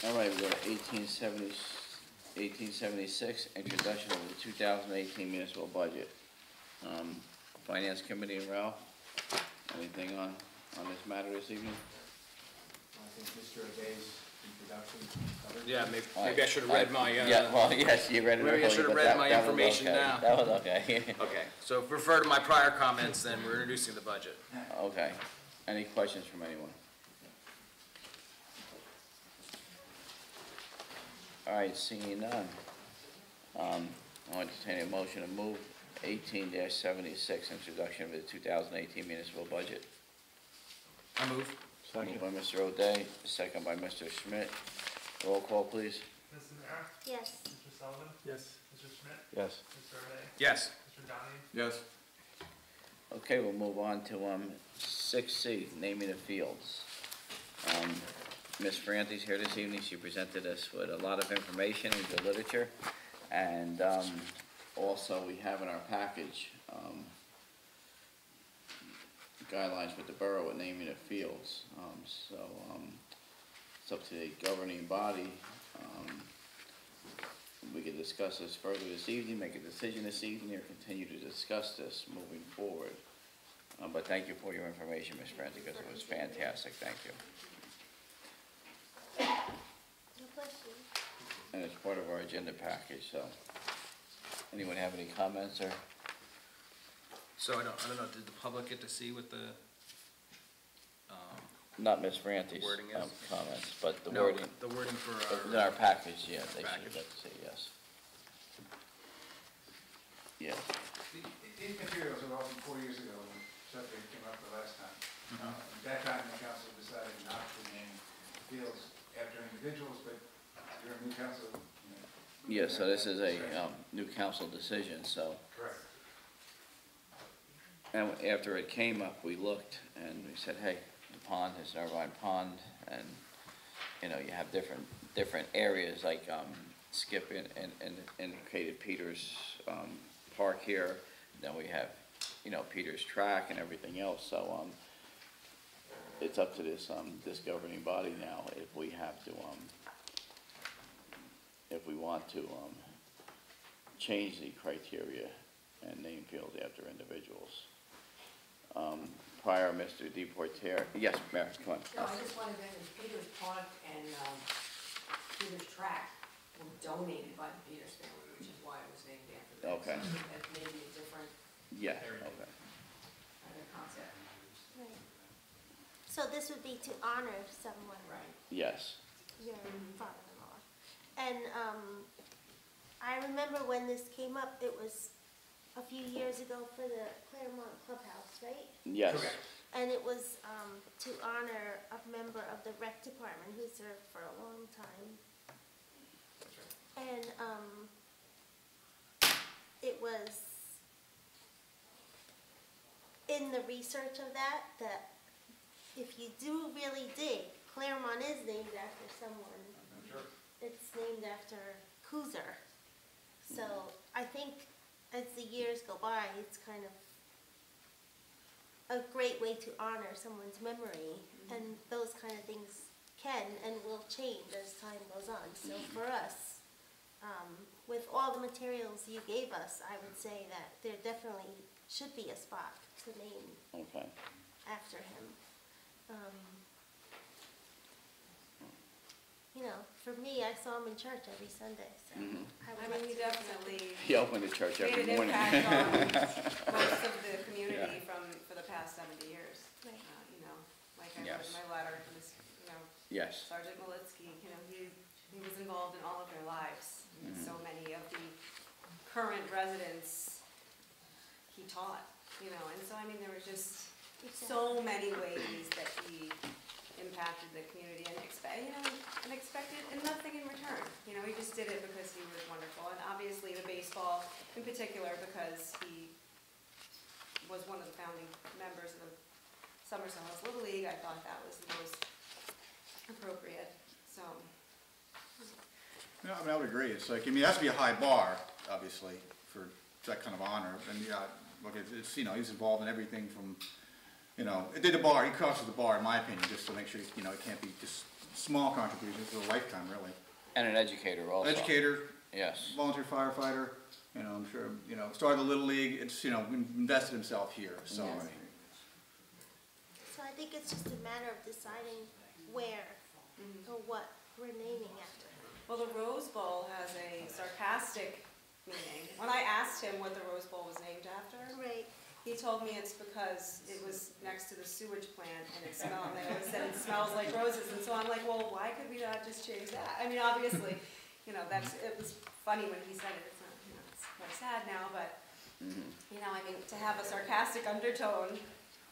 All right, we go to 1876, introduction of the 2018 municipal budget. Finance Committee and Ralph, anything on this matter this evening? I think Mr. O'Day's introduction covered. Yeah, maybe I should have read my, Yeah, well, yes, you read it. maybe I earlier, should have but read my that was information okay. now. That was okay. Okay, so refer to my prior comments, then we're introducing the budget. Okay. Any questions from anyone? All right, seeing none. I'll entertain a motion to move 18-76, introduction of the 2018 municipal budget. I move. Moved by Mr. O'Day, second by Mr. Schmidt. Roll call, please. Ms. Samara? Yes. Mr. Sullivan? Yes. Mr. Schmidt? Yes. Mr. O'Day? Yes. Mr. Donahue? Yes. Okay, we'll move on to 6C, naming of fields. Ms. Franti's here this evening. She presented us with a lot of information and good literature. And also, we have in our package guidelines with the borough with naming of fields. It's up to the governing body. We could discuss this further this evening, make a decision this evening, or continue to discuss this moving forward. But thank you for your information, Ms. Franti, because it was fantastic. Thank you. No question. And it's part of our agenda package, so. Anyone have any comments or? So I don't know, did the public get to see what the, Not Ms. Franti's Wording is? comments, but the no, wording. the wording for In our package, yeah, they should Package. get to see, yes. Yes. These materials are all from 4 years ago when the subject came up the last time. At that time, the council decided not to name fields after individuals, but you're a new council, you know. Yeah, so this is a new council decision, so. Correct. And after it came up, we looked and we said, hey, the pond is Irvine Pond, and, you know, you have different areas like Skip indicated Peters Park here. Then we have you know, Peter's track and everything else, so, it's up to this, this governing body now if we have to, if we want to, change the criteria and name fields after individuals. Prior, Mr. Deporter, yes, Mayor, come on. No, I just wanted to mention Peters Park and Peters Track were donated by the Peters family, which is why it was named after them. Okay. So that may be a different Yeah, okay. concept. Right. So this would be to honor someone, Right. Yes. your father-in-law. And I remember when this came up, it was a few years ago for the Claremont Clubhouse, right? Yes. And it was to honor a member of the rec department who served for a long time. And it was in the research of that if you do really dig, Claremont is named after someone. It's named after Cooser. So I think as the years go by, it's kind of a great way to honor someone's memory, and those kind of things can and will change as time goes on. So for us, with all the materials you gave us, I would say that there definitely should be a spot to name Okay. after him. You know, for me, I saw him in church every Sunday, so Mhm. I I would mean, like he to definitely He opened the church made every an morning. impact on most of the community Yeah. for the past 70 years. Right. You know, like I wrote Yes. in my letter, he was, you know, Yes. Sergeant Malitsky, you know, he was involved in all of their lives. Mhm. So many of the current residents he taught, you know, and so, I mean, there were just so many ways that he impacted the community and expected nothing in return. You know, he just did it because he was wonderful, and obviously the baseball in particular because he was one of the founding members of the Somerset House Little League. I thought that was the most appropriate, so. Yeah, I mean, I would agree. It's like, I mean, it has to be a high bar, obviously, for that kind of honor. And yeah, look, it's, you know, he's involved in everything from, you know, it did the bar, he crosses the bar, in my opinion, just to make sure, you know, it can't be just small contributions for a lifetime, really. And an educator also. Educator, Yes. volunteer firefighter, you know, I'm sure, you know, started the Little League, it's, you know, invested himself here, so. Yes. So I think it's just a matter of deciding where or what we're naming after. Well, the Rose Bowl has a sarcastic meaning. When I asked him what the Rose Bowl was named after, Right. he told me it's because it was next to the sewage plant and it smelled, and they always said it smells like roses. And so I'm like, well, why could we not just change that? I mean, obviously, you know, it was funny when he said it. It's not, you know, it's quite sad now, but, you know, I mean, to have a sarcastic undertone,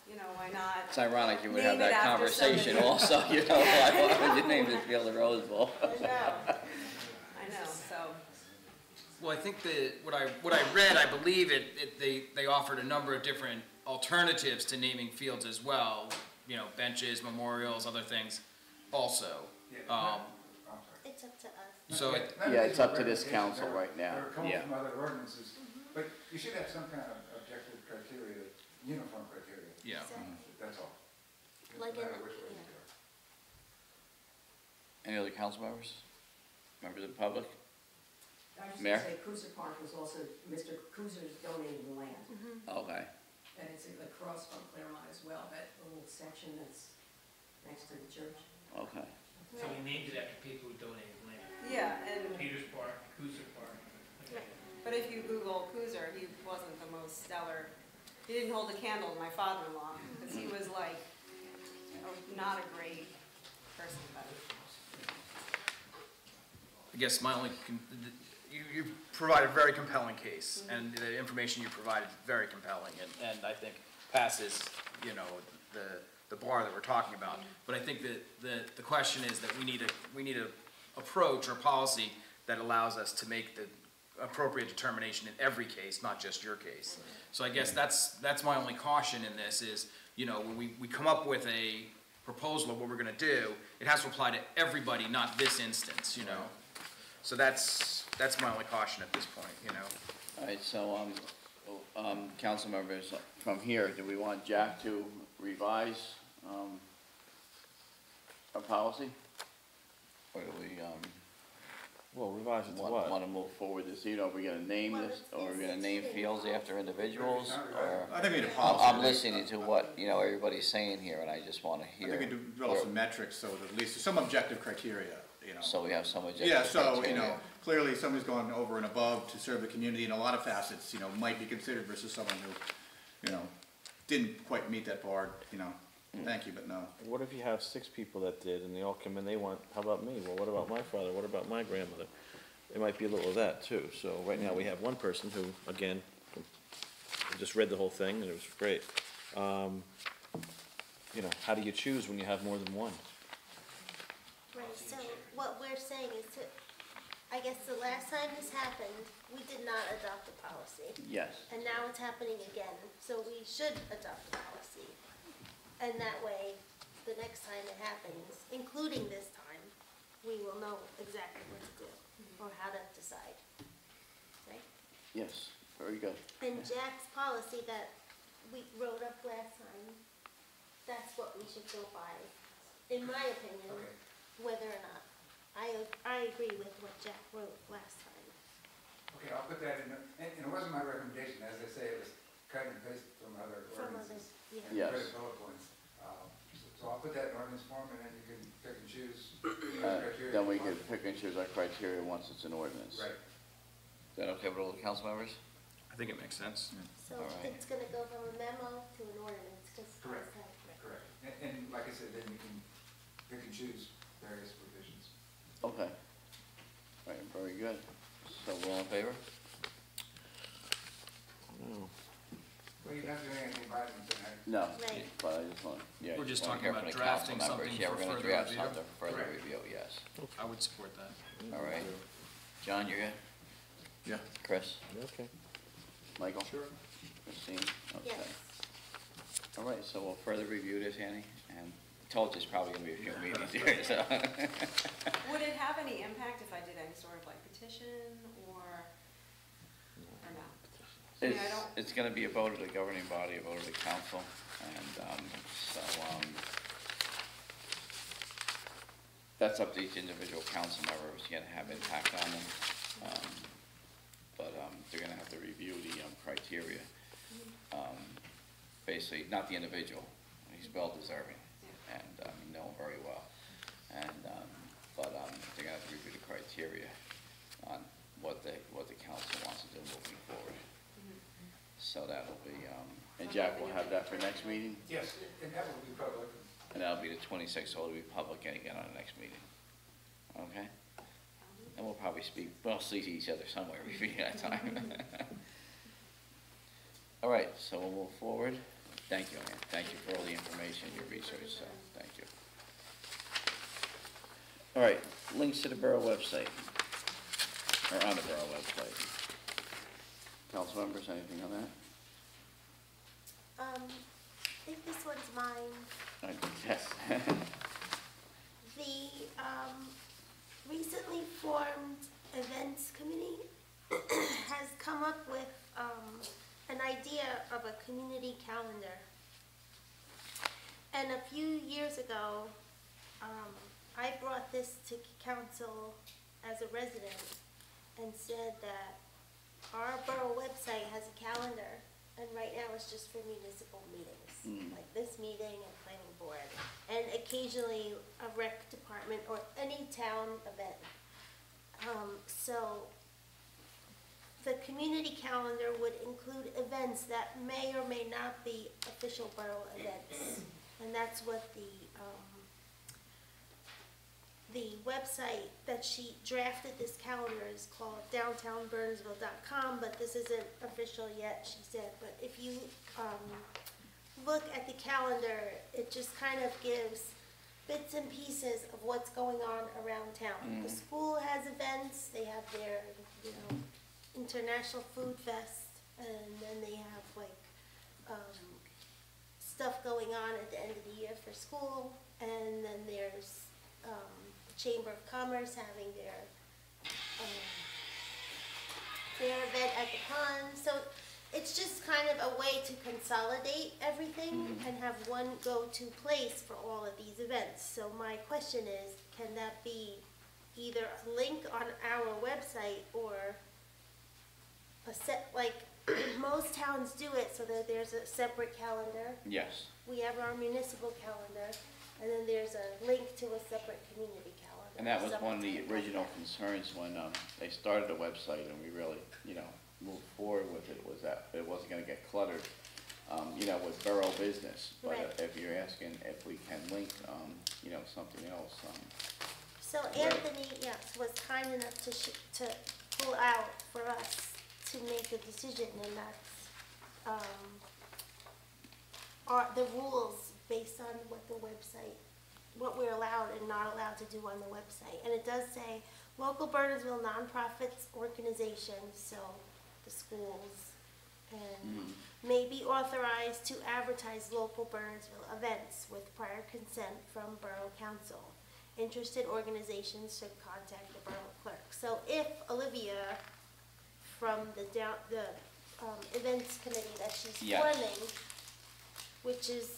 you know, why not? It's ironic you would name have it that after conversation somebody? also, you know, why would you name this field the Rose Bowl? I know, so. Well, I think that what I read, I believe they offered a number of different alternatives to naming fields as well. You know, benches, memorials, other things also. It's up to us. So it, Yeah, it's up to this council right now, They're coming yeah. from other ordinances, but you should have some kind of objective criteria, uniform criteria. yeah. That's all. Like No in matter the- which way you yeah. go. Any other council members? Members of the public? I was just Mayor? gonna say, Cruiser Park was also, Mr. Cruiser's donated the land, Okay. and it's across from Claremont as well, that little section that's next to the church. Okay. So we named it after people who donated land. Yeah, and, Peters Park, Cooser Park. but if you Google Cooser, he wasn't the most stellar, he didn't hold a candle to my father-in-law, because he was like, not a great person, but. I guess my only, you provide a very compelling case, and the information you provide is very compelling, and I think passes, you know, the bar that we're talking about. But I think that the question is that we need a approach or policy that allows us to make the appropriate determination in every case, not just your case. So I guess that's my only caution in this is, you know, when we come up with a proposal of what we're gonna do, it has to apply to everybody, not this instance, you know? So that's my only caution at this point, you know? All right, so, council members, from here, do we want Jack to revise, our policy? Or do we, Well, revise it to what? want to move forward this, you know, are we gonna name this, or are we gonna name fields after individuals, or? I think we need a I'm policy. listening to what, you know, everybody's saying here, and I just wanna I hear. think we develop some metrics, so that at least some objective criteria, you know. So we have some objective Yeah, so, you criteria. know, clearly somebody's going over and above to serve the community in a lot of facets, you know, might be considered versus someone who, you know, didn't quite meet that bar, you know, thank you, but no. What if you have 6 people that did, and they all come in, they want, how about me? Well, what about my father? What about my grandmother? It might be a little of that too. So right now, we have one person who, again, just read the whole thing, and it was great. You know, how do you choose when you have more than one? Right, so what we're saying is to, I guess the last time this happened, we did not adopt a policy. Yes. And now it's happening again, so we should adopt a policy. And that way, the next time it happens, including this time, we will know exactly what to do or how to decide. Right? Yes, very good. And Jack's policy that we wrote up last time, that's what we should go by, in my opinion, whether or not. I agree with what Jack wrote last time. Okay, I'll put that in, and it wasn't my recommendation, as I say, it was cut and paste from other From ordinances. others, yeah. Yes. Credit bullet points. So I'll put that in ordinance form, and then you can pick and choose. criteria Then we you could want. pick and choose our criteria once it's an ordinance. Right. Is that okay with all the council members? I think it makes sense. So All right. it's gonna go from a memo to an ordinance, just as Correct. that. Correct. And like I said, then you can pick and choose various provisions. Okay. Right, very good. So we're all in favor? Well, you're not doing anything by them tonight. No, Right. but I just want, yeah. We're just wanna talking hear from about the council drafting members. something Yeah, for we're gonna further draft review. something for further Correct. review, yes. I would support that. All right. John, you're good? Yeah. Chris? Okay. Michael? Sure. Christine? Okay. Yes. All right, so we'll further review this, Annie, and told you it's probably gonna be a few meetings here, so. Would it have any impact if I did any sort of like petition or no? I mean, I don't- It's gonna be a vote of the governing body, a vote of the council, and, that's up to each individual council member, it's gonna have impact on them. But, they're gonna have to review the, criteria. Basically, not the individual, he's well deserving, and, you know him very well. And, but, they're gonna have to review the criteria on what the council wants to do moving forward. So that'll be, and Jack will have that for next meeting, Yes, and that will be public. and that'll be the 26th, so it'll be public and again on the next meeting. Okay? And we'll probably we'll see each other somewhere between that time. All right, so we'll move forward. Thank you, Ann. Thank you for all the information, your research, so thank you. All right, links to the borough website, or on the borough website. Council members, anything on that? I think this one's mine. Yes. The recently formed events committee has come up with an idea of a community calendar. And a few years ago, I brought this to council as a resident and said that our borough website has a calendar, and right now it's just for municipal meetings, like this meeting and planning board, and occasionally a rec department or any town event. So the community calendar would include events that may or may not be official borough events, and that's what the website that she drafted this calendar is called downtownbernardsville.com, but this isn't official yet, she said. But if you look at the calendar, it just kind of gives bits and pieces of what's going on around town. The school has events, they have their, International Food Fest, and then they have like stuff going on at the end of the year for school, and then there's Chamber of Commerce having their event at the pond. So it's just kind of a way to consolidate everything and have one go-to place for all of these events. So my question is, can that be either a link on our website or a set, like, most towns do it so that there's a separate calendar. Yes. We have our municipal calendar, and then there's a link to a separate community calendar. And that was something one of the like original that. concerns when they started the website and we really, moved forward with it, was that it wasn't gonna get cluttered, with borough business. But Right. if you're asking if we can link, something else, So Anthony, yes, was kind enough to pull out for us to make a decision, and that's, are the rules based on what the website, what we're allowed and not allowed to do on the website. And it does say, local Bernardsville nonprofits, organizations, so the schools, and may be authorized to advertise local Bernardsville events with prior consent from Borough Council. Interested organizations should contact the Borough Clerk. So if Olivia from the events committee that she's Yes. forming, which is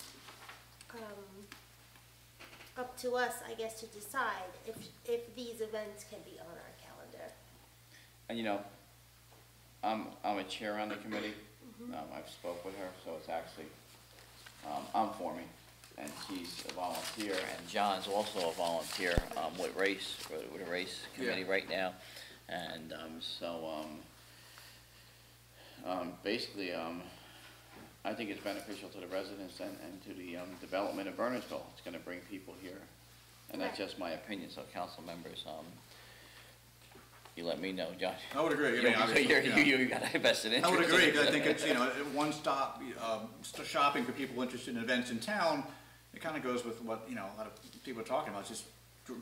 up to us, I guess, to decide if these events can be on our calendar. and I'm a chair on the committee. I've spoke with her, so it's actually, I'm forming, and she's a volunteer, and John's also a volunteer, with the race committee right now. And, basically, I think it's beneficial to the residents and to the, development of Bernardsville. It's gonna bring people here, and that's Right. just my opinion, so council members, you let me know, John. I would agree. I mean, obviously, You got a vested interest. I would in agree, it. because I think it's, one-stop shopping for people interested in events in town. It kind of goes with what, a lot of people are talking about, just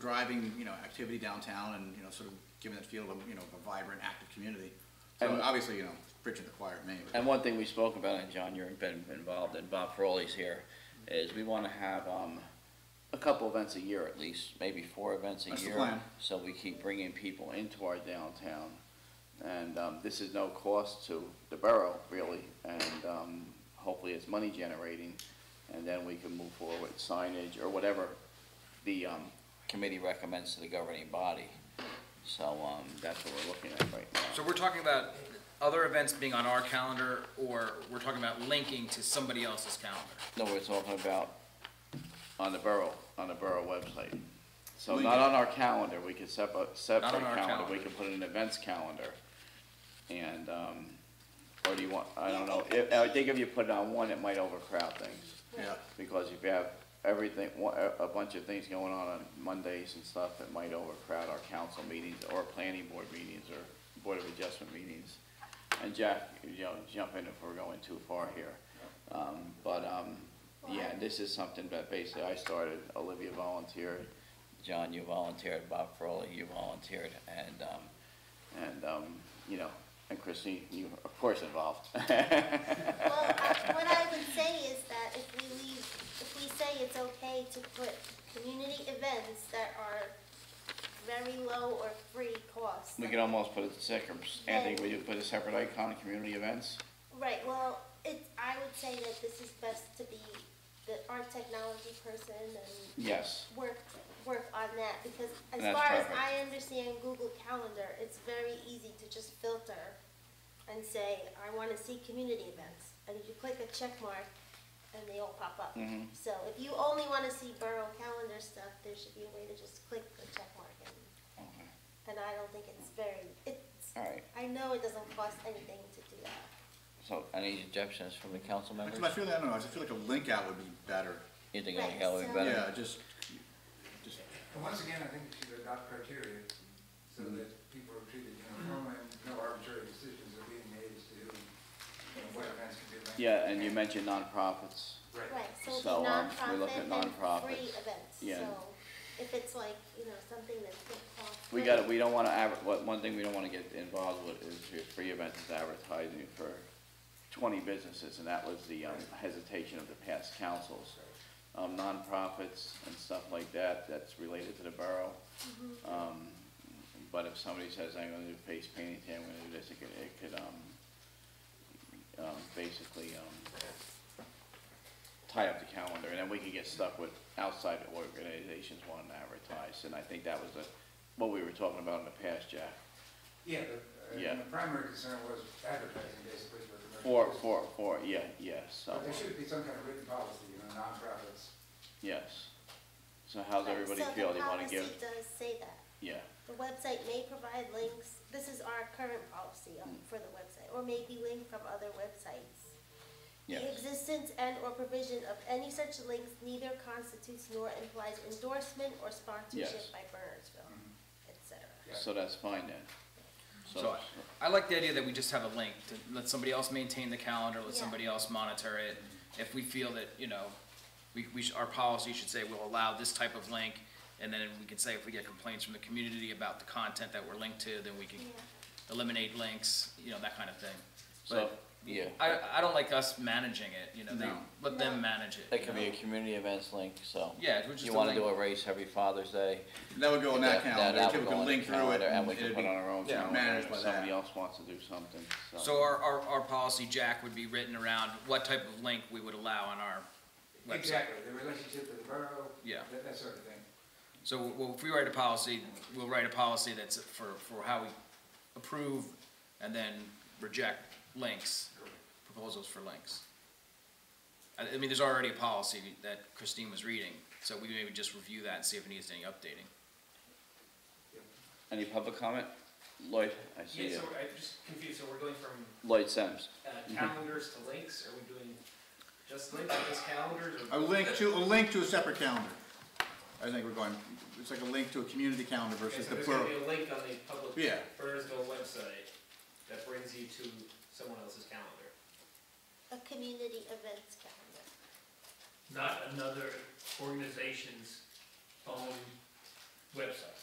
driving, activity downtown and, sort of giving that feel of, a vibrant, active community. So And- obviously, preaching to the choir, me. And one thing we spoke about, and John, you've been involved, and Bob Feroli's here, is we want to have a couple events a year at least, maybe 4 events a That's the year. plan. So we keep bringing people into our downtown. And this is no cost to the borough, really, and hopefully it's money generating. And then we can move forward with signage or whatever the committee recommends to the governing body. So that's what we're looking at right now. So we're talking about other events being on our calendar, or we're talking about linking to somebody else's calendar? No, we're talking about on the borough website. So Link not it. on our calendar, we could separate Not on our calendar, we calendar. could put an events calendar. And, or do you want, I don't know, I think if you put it on one, it might overcrowd things. Yeah. Because if you have everything, a bunch of things going on Mondays and stuff, it might overcrowd our council meetings or planning board meetings or board of adjustment meetings. And Jack, jump in if we're going too far here. Yeah, this is something that basically I started, Olivia volunteered, John, you volunteered, Bob Feroli, you volunteered, and and Christine, you of course involved. Well, what I would say is that if we say it's okay to put community events that are very low or free cost. We could almost put a separate, Anthony, would you put a separate icon, community events? Right, well, I would say that this is best to be our technology person and Yes. work on that, because as That's far as perfect. I understand Google Calendar, it's very easy to just filter and say, I want to see community events, and you click a check mark, and they all pop up. Mhm. So if you only want to see borough calendar stuff, there should be a way to just click the check mark, and I don't think it's, All right. I know it doesn't cost anything to do that. So any objections from the council members? I don't know, I just feel like a link out would be better. You think Right, that would be so- better? Yeah, just, And once again, I think we should adopt criteria so that people are treated uniformly and no arbitrary decisions are being made as to what events can be linked. Yeah, and you mentioned nonprofits. Right, so it'll So, be we look nonprofit at and nonprofits. free events, Yeah. so if it's like, something that's gonna cost. We don't wanna one thing we don't wanna get involved with is your free events is advertising for 20 businesses, and that was the hesitation of the past councils. Nonprofits and stuff like that, that's related to the borough. But if somebody says, I'm gonna do face painting today, I'm gonna do this, basically, tie up the calendar, and then we can get stuck with outside organizations wanting to advertise, and I think that was what we were talking about in the past, Jack. Yeah, Yeah. the primary concern was advertising basically for commercial. So, But there should be some kind of written policy, nonprofits. yes. So how's everybody feel? They wanna give? So the policy does say that. Yeah, The website may provide links, this is our current policy for the website, or may be linked from other websites. yes. The existence and/or provision of any such links neither constitutes nor implies endorsement or sponsorship Yes. by Bernardsville, etc. So that's fine then. So I like the idea that we just have a link to let somebody else maintain the calendar, let Yeah. somebody else monitor it. If we feel that, our policy should say we'll allow this type of link, and then we can say if we get complaints from the community about the content that we're linked to, then we can eliminate links, that kind of thing. So, But yeah. I don't like us managing it, No. let them manage it. It could be a community events link, so. Yeah, it was just You a wanna link. do a race every Father's Day. That would go in that calendar, That we would go can in link the through it. calendar, and we can it'd put be on our own Yeah. calendar managed if by somebody that. else wants to do something, so. So our policy, Jack, would be written around what type of link we would allow on our website. Exactly, the relationship with the borough, Yeah. that sort of thing. So, well, if we write a policy, we'll write a policy that's for how we approve and then reject links, proposals for links. I mean, there's already a policy that Christine was reading, so we maybe just review that and see if it needs any updating. Any public comment? Lloyd, I see Yeah, you. so I'm just confused, so we're going from Lloyd Sims. calendars to links, are we doing just links or just calendars? Or A link to a separate calendar. I think we're going, it's like a link to a community calendar Okay, versus so the there's gonna be plural. a link on the public Yeah. Bernardsville website that brings you to someone else's calendar. A community events calendar. Not another organization's own website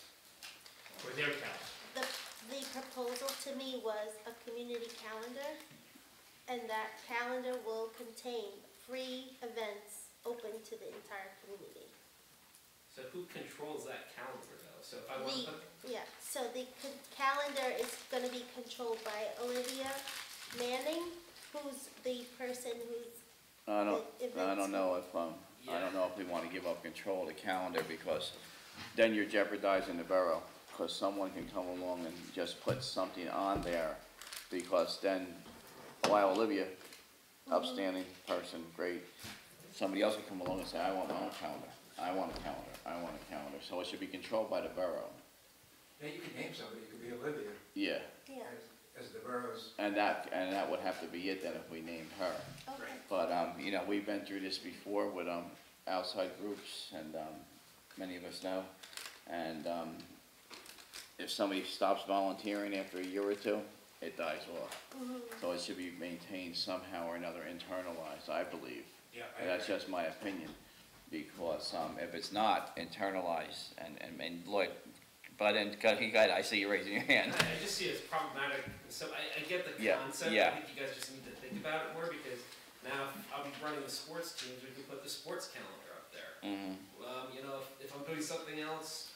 or their calendar. The proposal to me was a community calendar, and that calendar will contain free events open to the entire community. So who controls that calendar though? So if I want to put, Yeah, so the calendar is gonna be controlled by Olivia Manning, who's the person who's I don't events know if we wanna give up control of the calendar, because then you're jeopardizing the borough, because someone can come along and just put something on there, because then, while Olivia, upstanding person, great, somebody else can come along and say, I want my own calendar, I want a calendar, so it should be controlled by the borough. Yeah, you could name somebody, it could be Olivia, Yeah, Yeah, as the borough's. and that would have to be it then if we named her. okay. But, we've been through this before with, outside groups, and, many of us know. And, if somebody stops volunteering after a year or two, it dies off. So it should be maintained somehow or another, internalized, I believe. Yeah, And that's just my opinion, because, if it's not internalized, and Lloyd, but then, I see you raising your hand. I just see it as problematic. So I get the Yeah, concept. yeah. I think you guys just need to think about it more, because now if I'll be running the sports teams, we can put the sports calendar up there. Mhm. If I'm doing something else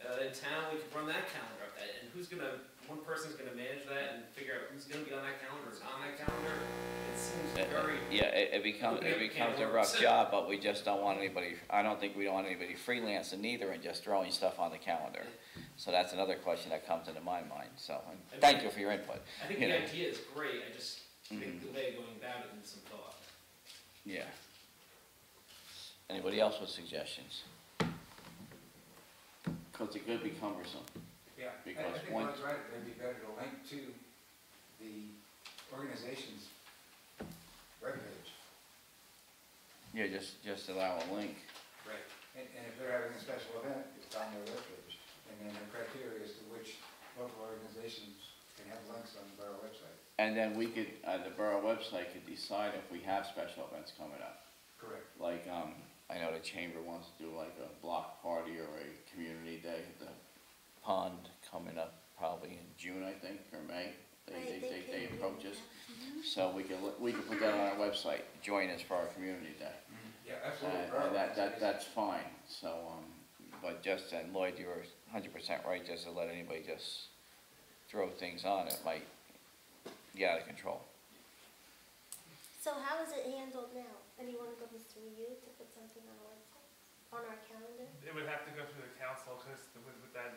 in town, we could run that calendar up there. And one person's gonna manage that and figure out who's gonna be on that calendar, who's on that calendar. It seems very. Yeah, it becomes a rough job, but we just don't want anybody, I don't think we don't want anybody freelancing either and just throwing stuff on the calendar. So that's another question that comes into my mind, so, and thank you for your input. I think you the know. idea is great, I just think the way going about it needs some thought. Yeah. Anybody else with suggestions? Because it could be cumbersome. Yeah, Because I think Lloyd's right, it'd be better to link to the organization's webpage. Yeah, just allow a link. Right. And if they're having a special event, it's on their webpage. And then the criteria as to which local organizations can have links on the borough website. And then we could, the borough website could decide if we have special events coming up. Correct. Like, I know the chamber wants to do like a block party or a community day at the pond coming up probably in June, I think, or May. They approach us. So we can put that on our website, join us for our community day. Yeah, absolutely. And that's fine, so, but just, and Lloyd, you were 100% right, just to let anybody just throw things on, it might get out of control. So how is it handled now? Anyone comes through you to put something on our website, on our calendar? It would have to go through the council, because with that,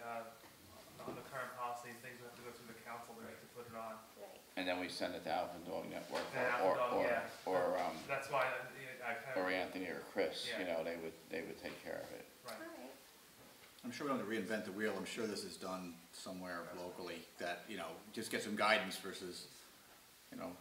on the current policy, things would have to go through the council to put it on. Right. And then we send it to Alpha Dog Network And Alpha Dog, yeah. or That's why I kind of. or Anthony or Chris, you Yeah. know, they would take care of it. Right. All right. I'm sure we don't have to reinvent the wheel. I'm sure this is done somewhere locally that, you know, just get some guidance versus, you know,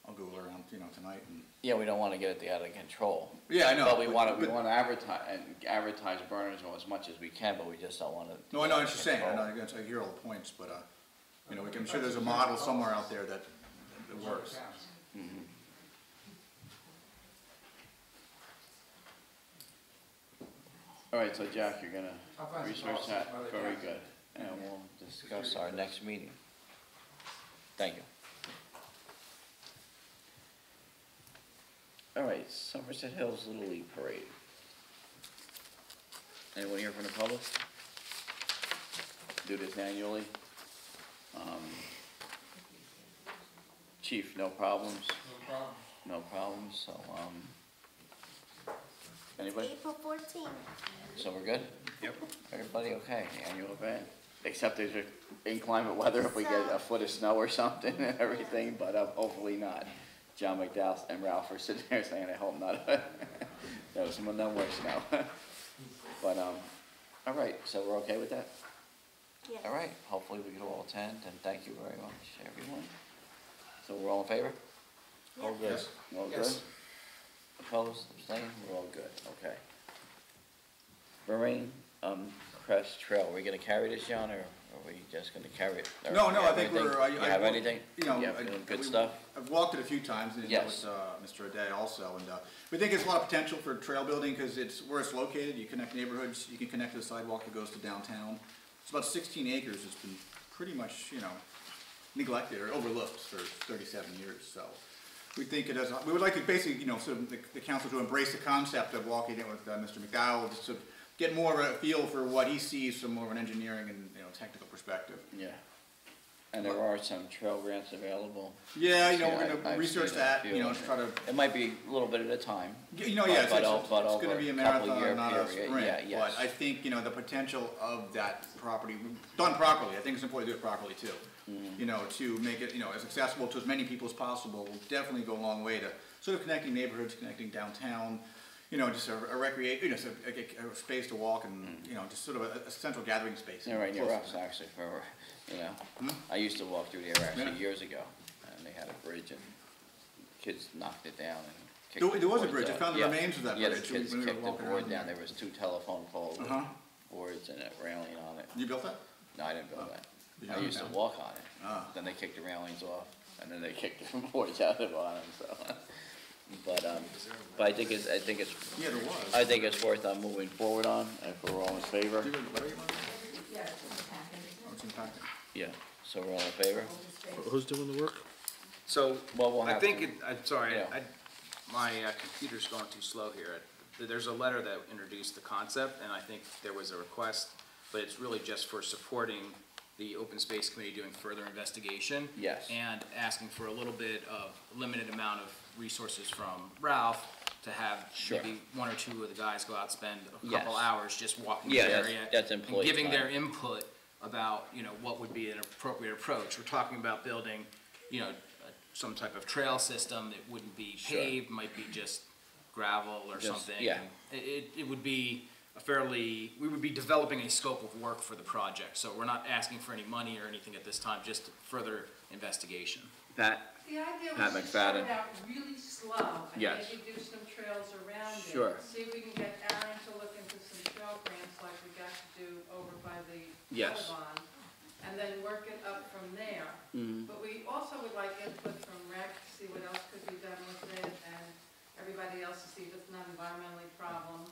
I'll Google around, you know, tonight and. Yeah, we don't wanna get it out of control. Yeah, I know. But we wanna advertise Bernardsville as much as we can, but we just don't wanna. No, I know what you're saying. I hear all the points, but, you know, I'm sure there's a model somewhere out there that works. Mhm. All right, so Jack, you're gonna I'll find some research policies that, while they very pass. good, and we'll discuss our next meeting. Thank you. All right, Somerset Hills Little League Parade. Anyone here from the public? Do this annually. Chief, no problems? No problem. No problems, so, anybody? April 14th. So we're good? Yep. Everybody okay, annual event? Except there's inclement weather if we get a foot of snow or something and everything, but hopefully not. John McDowell and Ralph are sitting there saying, I hope not. No, no more snow. But, all right, so we're okay with that? Yes. All right, hopefully we can all attend, and thank you very much, everyone. So we're all in favor? All good? Yes. All good? Yes. Opposed, abstained, we're all good, okay. Lorraine, Crest Trail, are we gonna carry this, John, or are we just gonna carry it? Or No, you I have think anything? we're. You have anything? You know, You have good stuff? I've walked it a few times, and Yes. with Mr. Aday also, and we think it's a lot of potential for trail building because it's where it's located. You connect neighborhoods, you can connect to the sidewalk that goes to downtown. It's about 16 acres. It's been pretty much, you know, neglected or overlooked for 37 years. So we think it has. We would like to basically, you know, sort of the council to embrace the concept of walking it with Mr. McDowell, just to get more of a feel for what he sees from more of an engineering and, you know, technical perspective. Yeah. And there are some trail grants available. Yeah, you know, we're I've gonna research seen a that, few. you know, to try to. It might be a little bit at a time. You know, yeah, but it's over gonna be a couple-year marathon, not a period. sprint, Yeah, yes. but I think, you know, the potential of that property, done properly, I think it's important to do it properly too. Mm-hmm. You know, to make it, you know, as accessible to as many people as possible, will definitely go a long way to sort of connecting neighborhoods, connecting downtown, you know, just a recreate, you know, a space to walk and, you know, just sort of a central gathering space. Yeah, right near Close us, to that. actually, for, you know, Hmm? I used to walk through there actually Yeah. years ago, and they had a bridge, and kids knocked it down and kicked There the was a boards bridge. I out. found the Yeah. remains of that Yeah, bridge the kids when we were kicked the walking board around down, there. there was 2 telephone poles with Uh-huh. boards and a railing on it. You built that? No, I didn't build Oh. that. You I own it used to now? walk on it. Ah. Then they kicked the railings off, and then they kicked the boards out the bottom, so. But I think it's, Yeah, there was. I think it's worth moving forward on, if we're all in favor. Do you have a letter you want? Yeah, it's in the packet. Oh, it's in the packet. Yeah, so we're all in favor? Who's doing the work? So, Well, we'll I have think to- it, I'm sorry, Yeah. my computer's going too slow here. There's a letter that introduced the concept, and I think there was a request, but it's really just for supporting the Open Space Committee doing further investigation. Yes. And asking for a little bit of limited amount of resources from Ralph to have Sure. maybe 1 or 2 of the guys go out, spend a Yes. couple hours just walking Yeah, the that's- area. that's employee And giving their time. input about, you know, what would be an appropriate approach. We're talking about building, you know, some type of trail system that wouldn't be Sure. paved, might be just gravel or Just- something. yeah. It would be a fairly, we would be developing a scope of work for the project, so we're not asking for any money or anything at this time, just further investigation. Pat? The idea Pat was to McFadden. start out really slow and Yes. maybe do some trails around it. Sure. See if we can get Aaron to look into some trail grants like we got to do over by the Yes. Audubon, and then work it up from there. Mhm. But we also would like input from rec to see what else could be done with it, and everybody else to see if it's not environmentally a problem.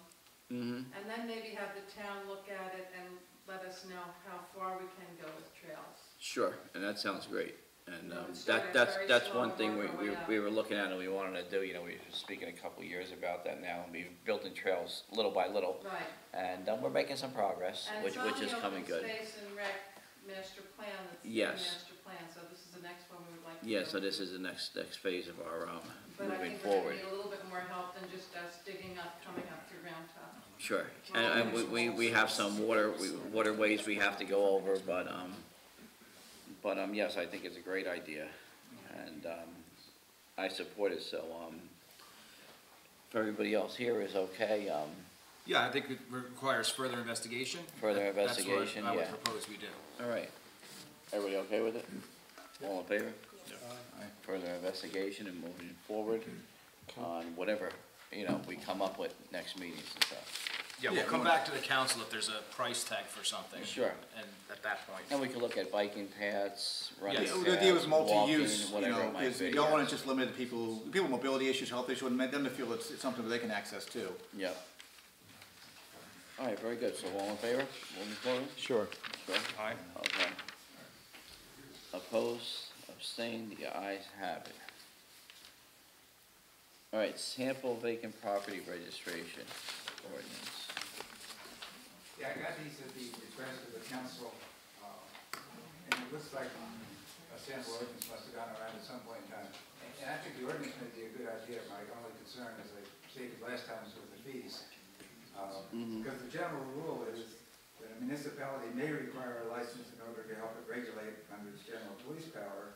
Mm-hmm. And then maybe have the town look at it and let us know how far we can go with trails. Sure, and that sounds great. And No, it's very that's slow one thing work our way up. we were looking at and we wanted to do, you know, we were speaking a couple years about that now, and we've building trails little by little. Right. And we're making some progress, And which it's on is the coming open good. space and rec master plan that's in the Yes. master plan. plan, so this is the next one we would like to Yeah, go so this to. is the next phase of our, But I moving think we're gonna forward. need a little bit more help than just us digging up, coming up through ground top. Sure, and we have some waterways we have to go over, but, yes, I think it's a great idea, and, I support it, so, if everybody else here is okay, Yeah, I think it requires further investigation. Further That's what investigation, I would yeah. propose we do. all right. Everybody okay with it? All in favor? Further investigation and moving forward on whatever, we come up with next meetings and stuff. Yeah, we'll come back to the council if there's a price tag for something. Sure. And at that point. And we can look at biking paths, running Yes. paths, The idea was multi-use, walking, whatever it might because be. you don't want yes. to just limit people with mobility issues, health issues, and make them to feel it's something that they can access too. Yeah. All right, very good. So all in favor? Moving forward? Sure. Sure? Aye. Okay. Opposed, abstained, the ayes have it. All right, sample vacant property registration ordinance. Yeah, I got these at the request of the council, and it looks like a sample ordinance must have gone around at some point in time. And I think the ordinance may be a good idea. My only concern, as I stated last time, is with the fees. Because the general rule is that a municipality may require a license in order to help it regulate under its general police power,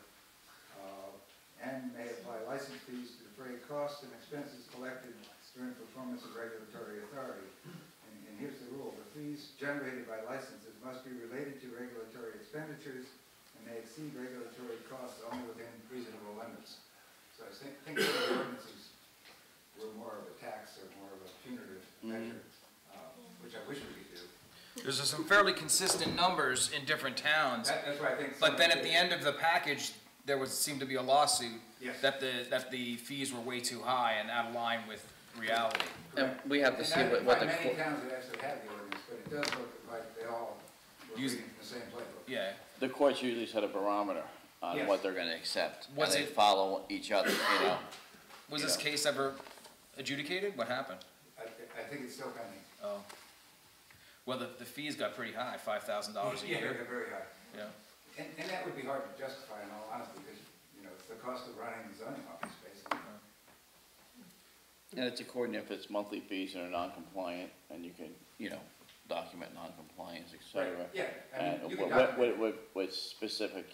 and may apply license fees to defray costs and expenses collected during performance of regulatory authority. And here's the rule: the fees generated by licenses must be related to regulatory expenditures and may exceed regulatory costs only within reasonable limits. So I think the ordinances were more of a tax or more of a punitive measure, which I wish we could do. There's some fairly consistent numbers in different towns. That's why I think. But then at the end of the package, there seemed to be a lawsuit Yes. that the fees were way too high and out of line with reality. And we have to And see I what the, find many towns that actually have the ordinance, but it does look like they all were Use- reading the same playbook. Yeah. the courts usually set a barometer on Yes. what they're gonna accept. Was And they it- follow each other, Was this Yeah. case ever adjudicated? What happened? I think it's still pending. Oh. Well, the fees got pretty high, $5,000 a Yeah, year. they're very high. Yeah. And that would be hard to justify in all honesty, because, it's the cost of running the zoning office, basically. And it's according if it's monthly fees and are non-compliant, and you can, document non-compliance, et cetera. Right, yeah, I mean, And you can with, document. with specific,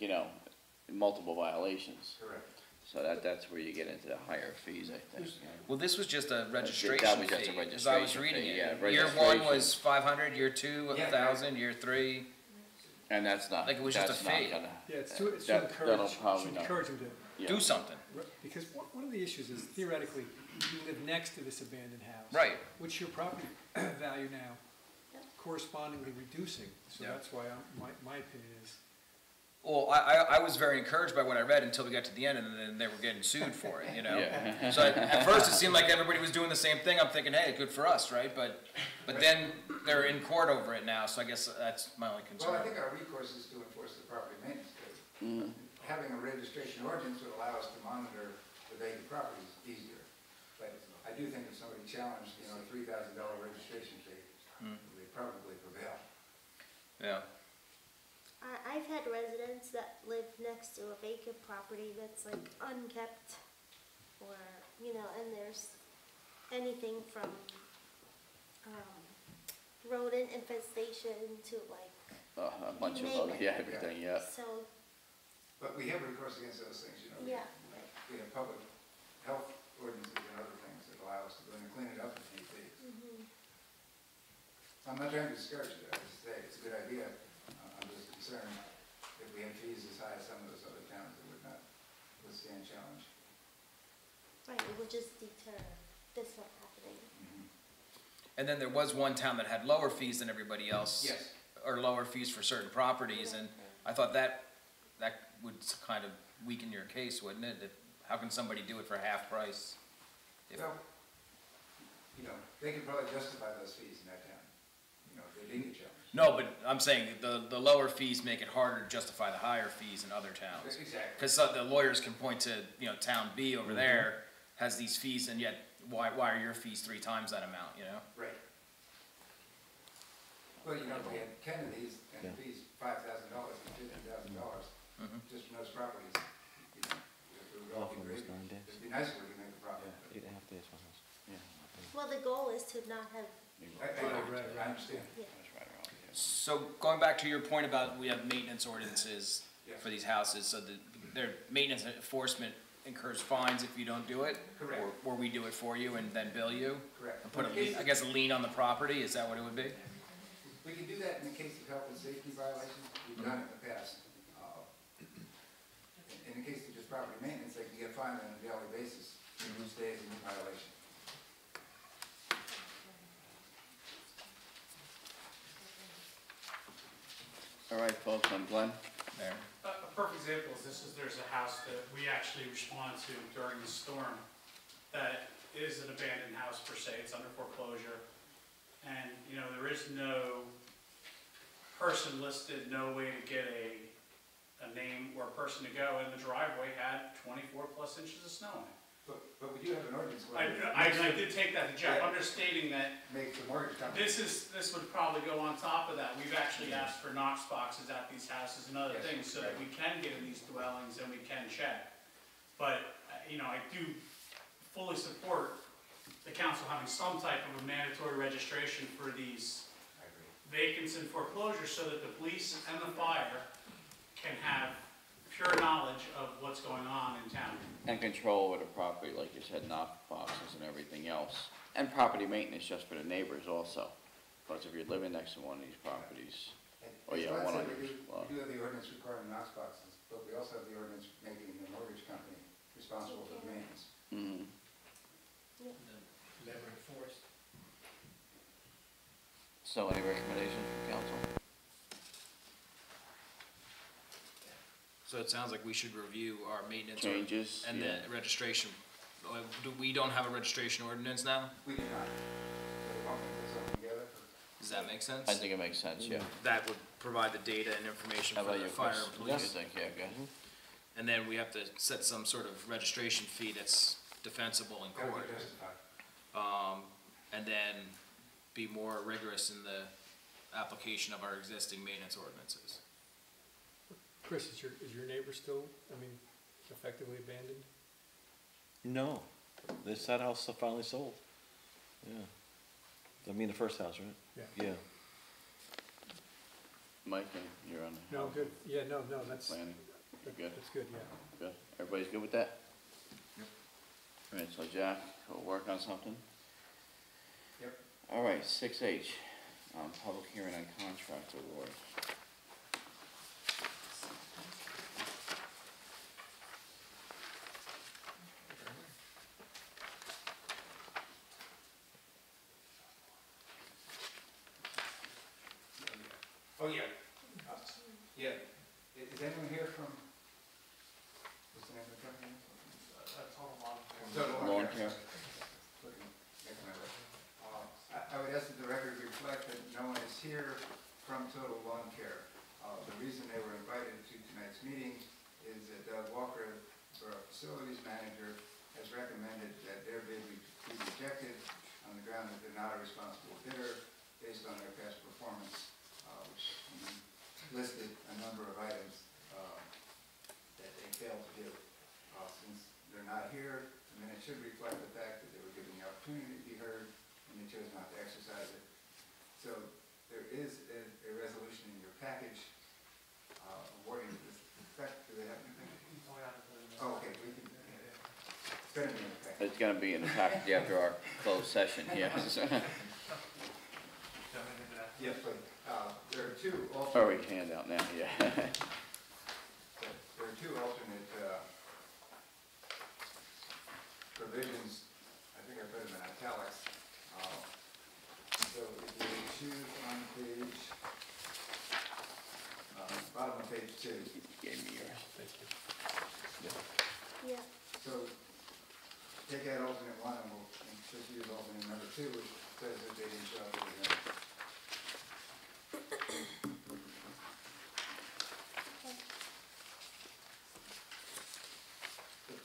multiple violations. Correct. So that's where you get into the higher fees, I think. Well, this was just a registration That was just a fee, as I was registration reading fee, it. yeah, Year one registration. was 500, year two, Yeah, 1,000, year three. And that's not, Like it was just that's a not fee. gonna. Yeah, it's to that'll encourage, probably not. them to, Yeah. Do something. because one of the issues is theoretically, you live next to this abandoned house. Right. What's your property value now? Correspondingly reducing, so Yeah. that's why my opinion is, Well, I was very encouraged by what I read until we got to the end, and then they were getting sued for it, Yeah. So at first it seemed like everybody was doing the same thing. I'm thinking, hey, good for us, right? But then they're in court over it now, so I guess that's my only concern. Well, I think our recourse is to enforce the property maintenance code. Having a registration ordinance would allow us to monitor the vacant properties easier. But I do think if somebody challenged, a $3,000 registration fee, they'd probably prevail. Yeah. I've had residents that live next to a vacant property that's like unkept, or, and there's anything from, rodent infestation to like, A bunch of name other, it. yeah, everything, yeah. so, But we have recourse against those things, yeah. We have public health ordinances and other things that allow us to go in and clean it up if need be. I'm not trying to discourage it, I just say it's a good idea. I'm just concerned if we had fees as high as some of those other towns, it would not withstand challenge. Right, it would just deter this from happening. And then there was one town that had lower fees than everybody else. Yes. Or lower fees for certain properties, and I thought that would kind of weaken your case, wouldn't it? How can somebody do it for half price? Well, they could probably justify those fees in that town, if they didn't get challenged. No, but I'm saying the lower fees make it harder to justify the higher fees in other towns. Exactly. Because the lawyers can point to, town B over there has these fees, and yet why are your fees 3 times that amount, Right. Well, if we had 10 of these, and the fees $5,000 and $15,000, just from those properties. You know, it would all be great. It'd be nice if we could make a profit. Well, the goal is to not have, I understand. So going back to your point about we have maintenance ordinances for these houses, so their maintenance enforcement incurs fines if you don't do it? Correct. Or we do it for you and then bill you? Correct. And put a lien, I guess a lien on the property, is that what it would be? We can do that in the case of health and safety violations. We've done it in the past. In the case of just property maintenance, they can get fined on a daily basis, each day is a new violation. All right, folks, I'm Glenn. There. A perfect example is there's a house that we actually responded to during the storm that is an abandoned house per se, it's under foreclosure. And, you know, there is no person listed, no way to get a name or a person to go, and the driveway had 24 plus inches of snow in it. But we do have an ordinance. I did take that to Jeff, I'm just stating that Make the mortgage company. this would probably go on top of that. We've actually asked for Knox boxes at these houses and other things so that we can get in these dwellings and we can check. But, you know, I do fully support the council having some type of a mandatory registration for these vacants and foreclosures so that the police and the fire can have pure knowledge of what's going on in town. And control over the property, like you said, knock boxes and everything else. And property maintenance just for the neighbors also. Because if you're living next to one of these properties, or you have one on your lot. We do have the ordinance requiring Knox boxes, but we also have the ordinance making the mortgage company responsible for the maintenance. Mhm. Never enforced. So any recommendations from council? So it sounds like we should review our maintenance. Changes, And the registration. We don't have a registration ordinance now? We do not. So we want to put something together. Does that make sense? I think it makes sense, yeah. That would provide the data and information How for about the you, fire Chris? and What do you police. think? Yeah, good. And then we have to set some sort of registration fee that's defensible in Gotta court. be justified. And then be more rigorous in the application of our existing maintenance ordinances. Chris, is your neighbor still, effectively abandoned? No, that house finally sold. Yeah. I mean, the first house, right? Yeah. Yeah. Mike, you're on the. No, good, yeah, no, that's, Planning, good, that's good, yeah. good. Everybody's good with that? Yep. All right, so Jack, we'll work on something? Yep. All right, 6H, public hearing on contract award. Oh, yeah. Yeah. Is anyone here from, what's the name of the company? Total Lawn care. I would ask that the record reflect that no one is here from Total Lawn Care. The reason they were invited to tonight's meeting is that Doug Walker, Borough Facilities Manager, has recommended that their bid be rejected on the ground that they're not a responsible bidder based on their past performance, which listed a number of items that they failed to do. Since they're not here, it should reflect the fact that they were given the opportunity to be heard and they chose not to exercise it. So there is a resolution in your package awarding this effect. Do they have anything? Oh, okay, we can, it's going to be in the package. It's gonna be in the package after our closed session, yes. Yes, please. There are two Or alternate. we hand out now, yeah. There are two alternate provisions. I think I put them in italics. So if you choose on page, bottom of page 2. You gave me yours. Thank you. yeah. So take out alternate 1 and we'll just use alternate number 2, which says that they didn't show up at the event.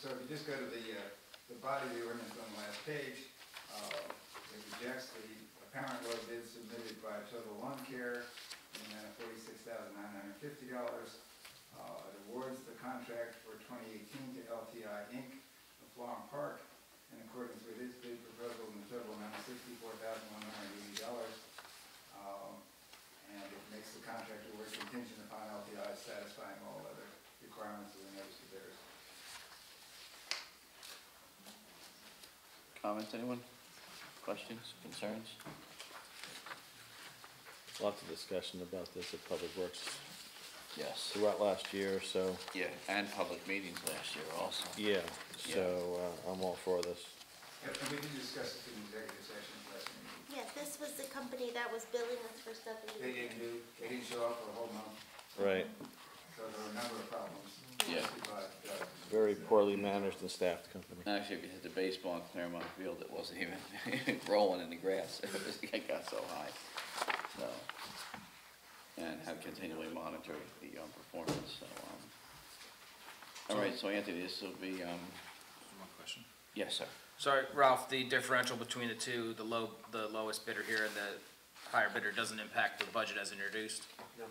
So if you just go to the body of the ordinance on the last page, it rejects the apparent low bid submitted by Total Lawn Care in the amount of $46,950. It awards contract for 2018 to LTI Inc. of Florham Park in accordance with its bid proposal in the total amount of $64,180. And it makes the contract award contingent upon LTI satisfying all other requirements of the notice to bidders. Comments, anyone? Questions, concerns? Lots of discussion about this at Public Works Yes. throughout last year, so, Yeah, and public meetings last year also. yeah, so, I'm all for this. Yep, and we did discuss it in executive session last meeting. Yeah, this was the company that was billing us for stuff that we They didn't show up for a whole month, Right. so there were a number of problems. Yeah. But, Very poorly managed and staffed company. Actually, if you hit the baseball in Claremont Field, it wasn't even rolling in the grass. It got so high. So, and have continually monitored the performance, so, all right, so Anthony, this will be, One question. yes, sir. Sorry, Ralph, the differential between the two, the lowest bidder here and the higher bidder doesn't impact the budget as introduced? No.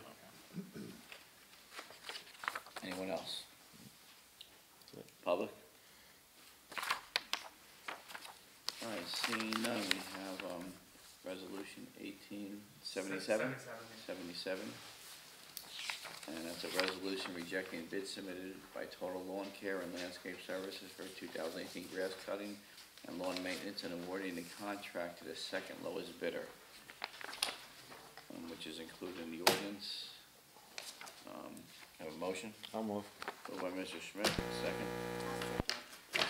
Anyone else? Public? All right, seeing none, we have, resolution 1877. 77. And that's a resolution rejecting a bid submitted by Total Lawn Care and Landscape Services for 2018 grass cutting and lawn maintenance and awarding the contract to the second lowest bidder, which is included in the ordinance. Have a motion? I'll move. Moved by Mr. Schmidt, second.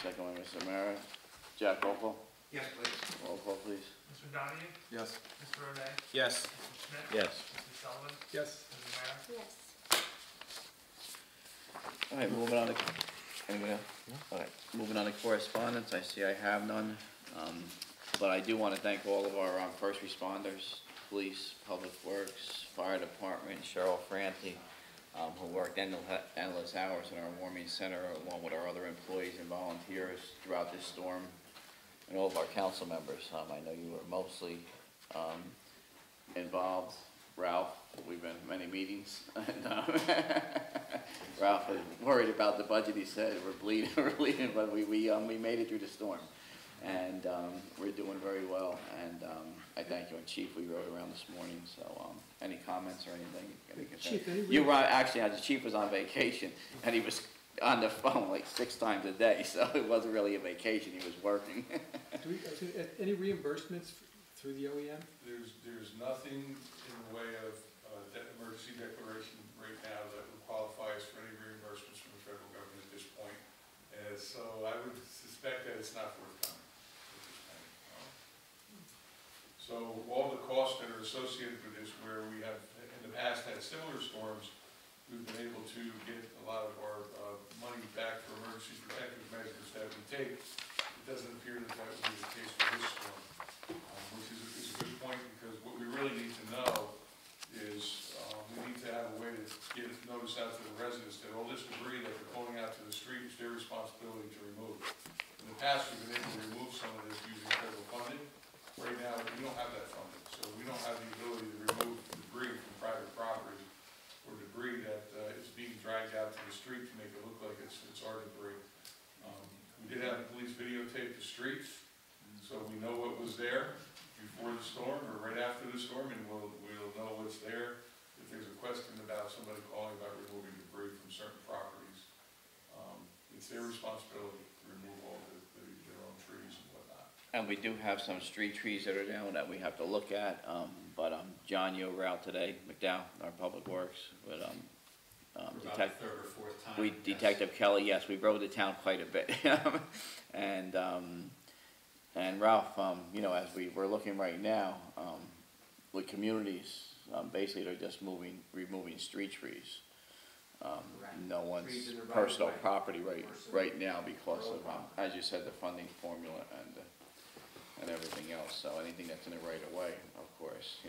Second by Mr. Mara. Jack, roll call. yes, please. Roll call, please. Mr. Donahue? Yes. Mr. O'Day? Yes. Mr. Schmidt? Yes. Mr. Sullivan? Yes. Mrs. Mara? Yes. All right, moving on to, anyone else? All right, moving on to correspondence, I see I have none. But I do want to thank all of our first responders, police, public works, fire department, Cheryl Franti, who worked endless hours in our warming center, along with our other employees and volunteers throughout this storm, and all of our council members. I know you were mostly involved. Ralph, we've been in many meetings. And, Ralph was worried about the budget. He said, we're bleeding, but we made it through the storm. And we're doing very well. And I thank you. And Chief, we rode around this morning, so any comments or anything? Chief, You were, actually, the Chief was on vacation, and he was on the phone like 6 times a day, so it wasn't really a vacation. He was working. Any reimbursements through the OEM? There's nothing in the way of emergency declaration right now that would qualify us for any reimbursements from the federal government at this point. And so I would suspect that it's not forthcoming at this point. So all the costs that are associated with this, where we have in the past had similar storms, we've been able to get a lot of our money back for emergency protective measures that we take. It doesn't appear that that would be the case for this storm, which is a good point, because what we really need to know is we need to have a way to get notice out to the residents that all this debris that they're pulling out to the street is their responsibility to remove. In the past, we've been able to remove some of this using federal funding. Right now, we don't have that funding, so we don't have the ability to remove debris from private property or debris that is being dragged out to the street to make it look like it's our debris. We did have the police videotape the streets, so we know what was there before the storm or right after the storm, and we'll know what's there. If there's a question about somebody calling about removing debris from certain properties, it's their responsibility to remove all their own trees and whatnot. And we do have some street trees that are down that we have to look at, but John, you were out today, McDowell, our Public Works, with About the third or fourth time. Detective Kelly, yes, we rode the town quite a bit. And Ralph, as we're looking right now, with communities, basically they're just removing street trees. No one's Trees in the right personal of way. property right now because of, as you said, the funding formula and everything else. So anything that's in the right of way, of course,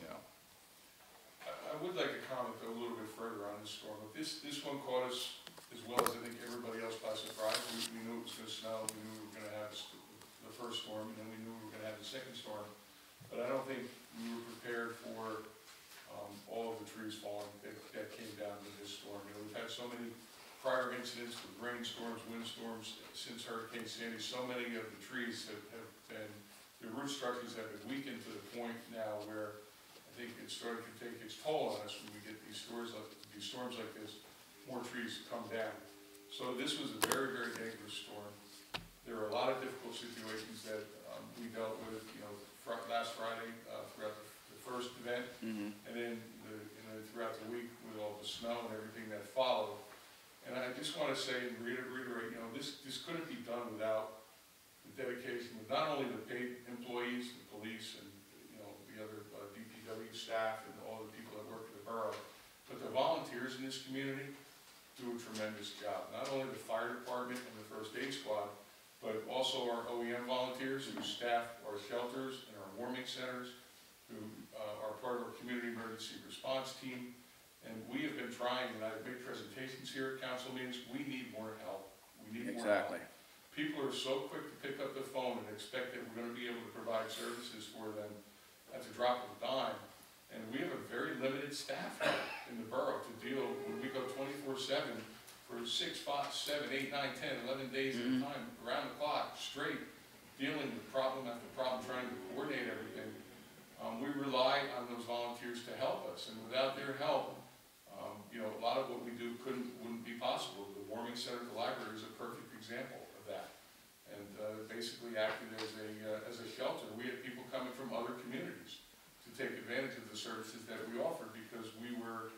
I would like to comment though a little bit further on this storm. This one caught us, as well as I think everybody else, by surprise. We knew it was going to snow, we knew we were going to have the first storm, and then we knew we were going to have the second storm. But I don't think we were prepared for all of the trees falling that came down with this storm. We've had so many prior incidents with rainstorms, windstorms, since Hurricane Sandy, so many of the trees have been, the root structures have been weakened to the point now where I think it's starting to take its toll on us when we get these storms like this, more trees come down. So this was a very, very dangerous storm. There were a lot of difficult situations that we dealt with, last Friday throughout the first event, and then throughout the week with all the snow and everything that followed. And I just want to say and reiterate, this couldn't be done without the dedication of not only the paid employees, the police, and the other DPW staff and all the people that work in the borough, but the volunteers in this community do a tremendous job. Not only the fire department and the first aid squad, but also our OEM volunteers who staff our shelters and our warming centers, who are part of our community emergency response team. And we have been trying, and I've made presentations here at council meetings, we need more help. We need more help. People are so quick to pick up the phone and expect that we're going to be able to provide services for them at the drop of a dime. And we have a very limited staff in the borough to deal, when we go 24/7 for 6, 5, 7, 8, 9, 10, 11 days at a time, around the clock, straight, dealing with problem after problem, trying to coordinate everything. We rely on those volunteers to help us, and without their help, a lot of what we do wouldn't be possible. The warming center at the library is a perfect example of that, and basically acted as a shelter. We had people coming from other communities to take advantage of the services that we offered because we were,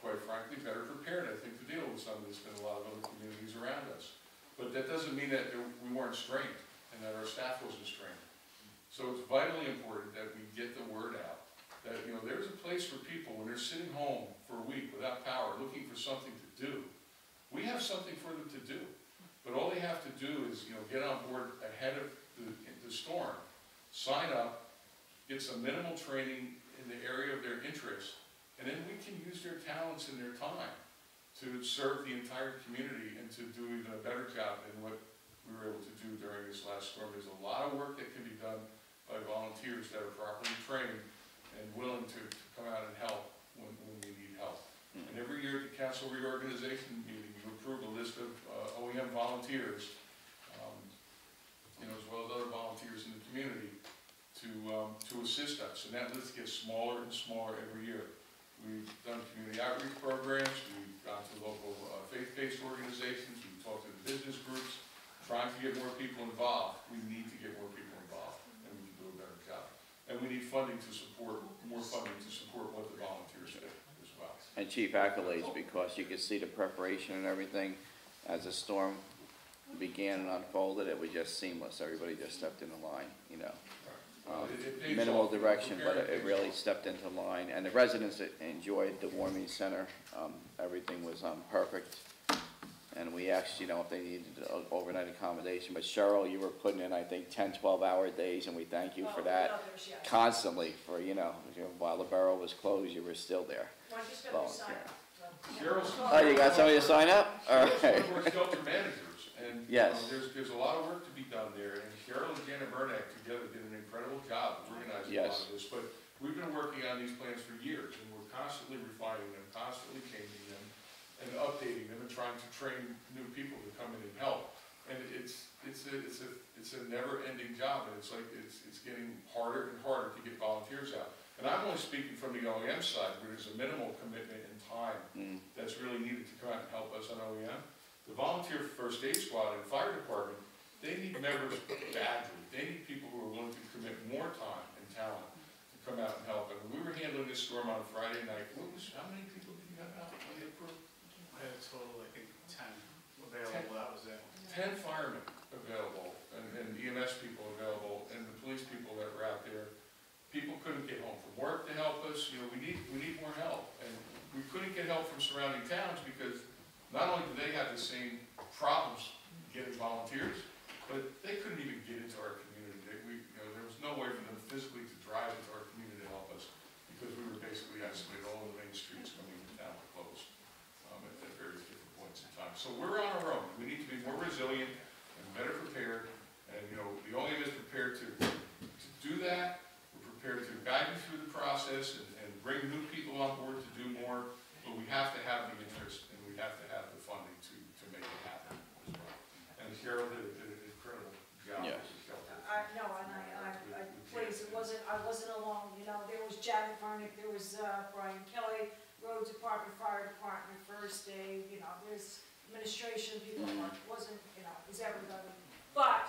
quite frankly, better prepared, I think, to deal with some of this than a lot of other communities around us. But that doesn't mean that we weren't strained and that our staff wasn't strained. So it's vitally important that we get the word out that, there's a place for people when they're sitting home for a week without power, looking for something to do. We have something for them to do. But all they have to do is, get on board ahead of the storm, sign up, get some minimal training in the area of their interest, and then we can use their talents and their time to serve the entire community and to do even a better job than what we were able to do during this last storm. There's a lot of work that can be done by volunteers that are properly trained and willing to come out and help when we need help. And every year at the council reorganization meeting, you approve a list of OEM volunteers, as well as other volunteers in the community to assist us. And that list gets smaller and smaller every year. We've done community outreach programs, we've gone to local faith-based organizations, we've talked to the business groups, trying to get more people involved. We need to get more people involved, and we can do a better job. And we need funding to support, more funding to support what the volunteers do as well. And chief accolades, because you could see the preparation and everything as the storm began and unfolded. It was just seamless. Everybody just stepped in the line, minimal direction, but it really stepped into line. And the residents enjoyed the warming center. Everything was perfect. And we asked, if they needed overnight accommodation. But Cheryl, you were putting in, I think, 10, 12-hour days, and we thank you for that constantly. For, while the borough was closed, you were still there. Oh, you got somebody to sign up? All right. We're shelter managers, and yes. There's a lot of work to be done there. And Cheryl and Janet Bernard together did an incredible job organizing a lot of this. But we've been working on these plans for years, and we're constantly refining them, constantly changing them, and updating them, and trying to train new people to come in and help. And it's a never-ending job, and it's getting harder and harder to get volunteers out. And I'm only speaking from the OEM side, where there's a minimal commitment and time that's really needed to come out and help us on OEM. The volunteer first aid squad and fire department, they need members badly. They need people who are willing to commit more time and talent to come out and help. And when we were handling this storm on Friday night, how many people did you have out on the approved? I had a total, I think, 10 available. That was it. 10 firemen available, and EMS people available, and the police people that were out there. People couldn't get home from work to help us. We need more help. And we couldn't get help from surrounding towns because not only do they have the same problems getting volunteers, but they couldn't even get into our community. There was no way for them physically to drive into our community to help us because we were basically isolated. All the main streets coming into town were closed at various different points in time. So we're on our own. We need to be more resilient and better prepared. And the OEM is prepared to do that. Prepared to guide you through the process and bring new people on board to do more, but we have to have the interest and we have to have the funding to make Carol did an incredible job. Yes. with the shelter. No, and please, I wasn't alone, you know, there was Janet Varnick, there was, Brian Kelly, Road Department, Fire Department, First Aid, you know, there's administration, people, it wasn't, you know, it was everybody. But,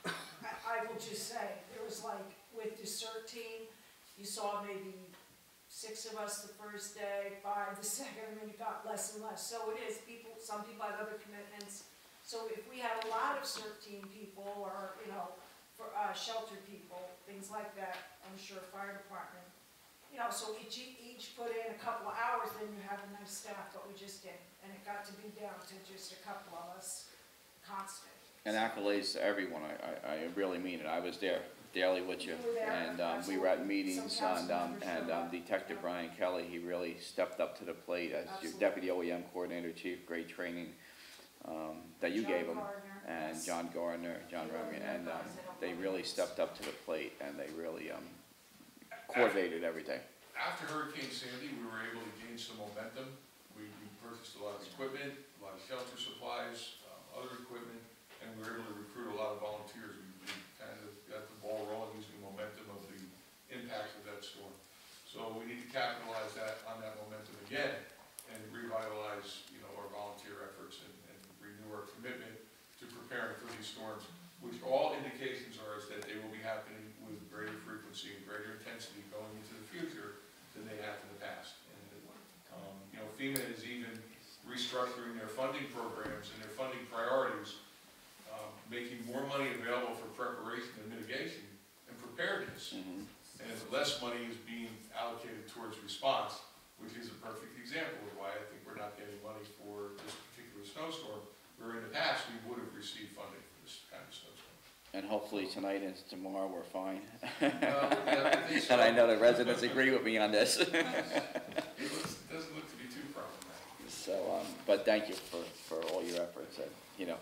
I will just say, there was like, with the CERT team, you saw maybe 6 of us the first day, 5 the second, and then it got less and less. So it is, some people have other commitments. So if we had a lot of CERT team people, or, you know, for shelter people, things like that, I'm sure fire department, you know, so each put in a couple of hours, then you have a nice staff, but we just didn't. And it got to be down to just a couple of us constant. And accolades to everyone, I really mean it, I was there daily with you, You were there, and we were at meetings, Some council members and showed up. Detective Brian Kelly, he really stepped up to the plate as your deputy OEM coordinator, chief, great training that you gave him, and John Gardner, John Remy, and they really stepped up to the plate, and they really coordinated everything. After Hurricane Sandy, we were able to gain some momentum. We purchased a lot of equipment, a lot of shelter supplies, other equipment, and we were able to recruit a lot of volunteers. We kind of got the ball rolling using the momentum of the impact of that storm. So we need to capitalize on that momentum again and revitalize, you know, our volunteer efforts and renew our commitment to preparing for these storms, which all indications are is that they will be happening with greater frequency and greater intensity going into the future than they have in the past. And, you know, FEMA is even restructuring their funding programs and their funding priorities, making more money available for preparation and mitigation and preparedness. And less money is being allocated towards response, which is a perfect example of why I think we're not getting money for this particular snowstorm, where in the past we would have received funding for this kind of snowstorm. And hopefully tonight and tomorrow we're fine. Yeah, I think so. And I know the residents agree with me on this. It doesn't look to be too problematic. So, but thank you for all your efforts, and, you know,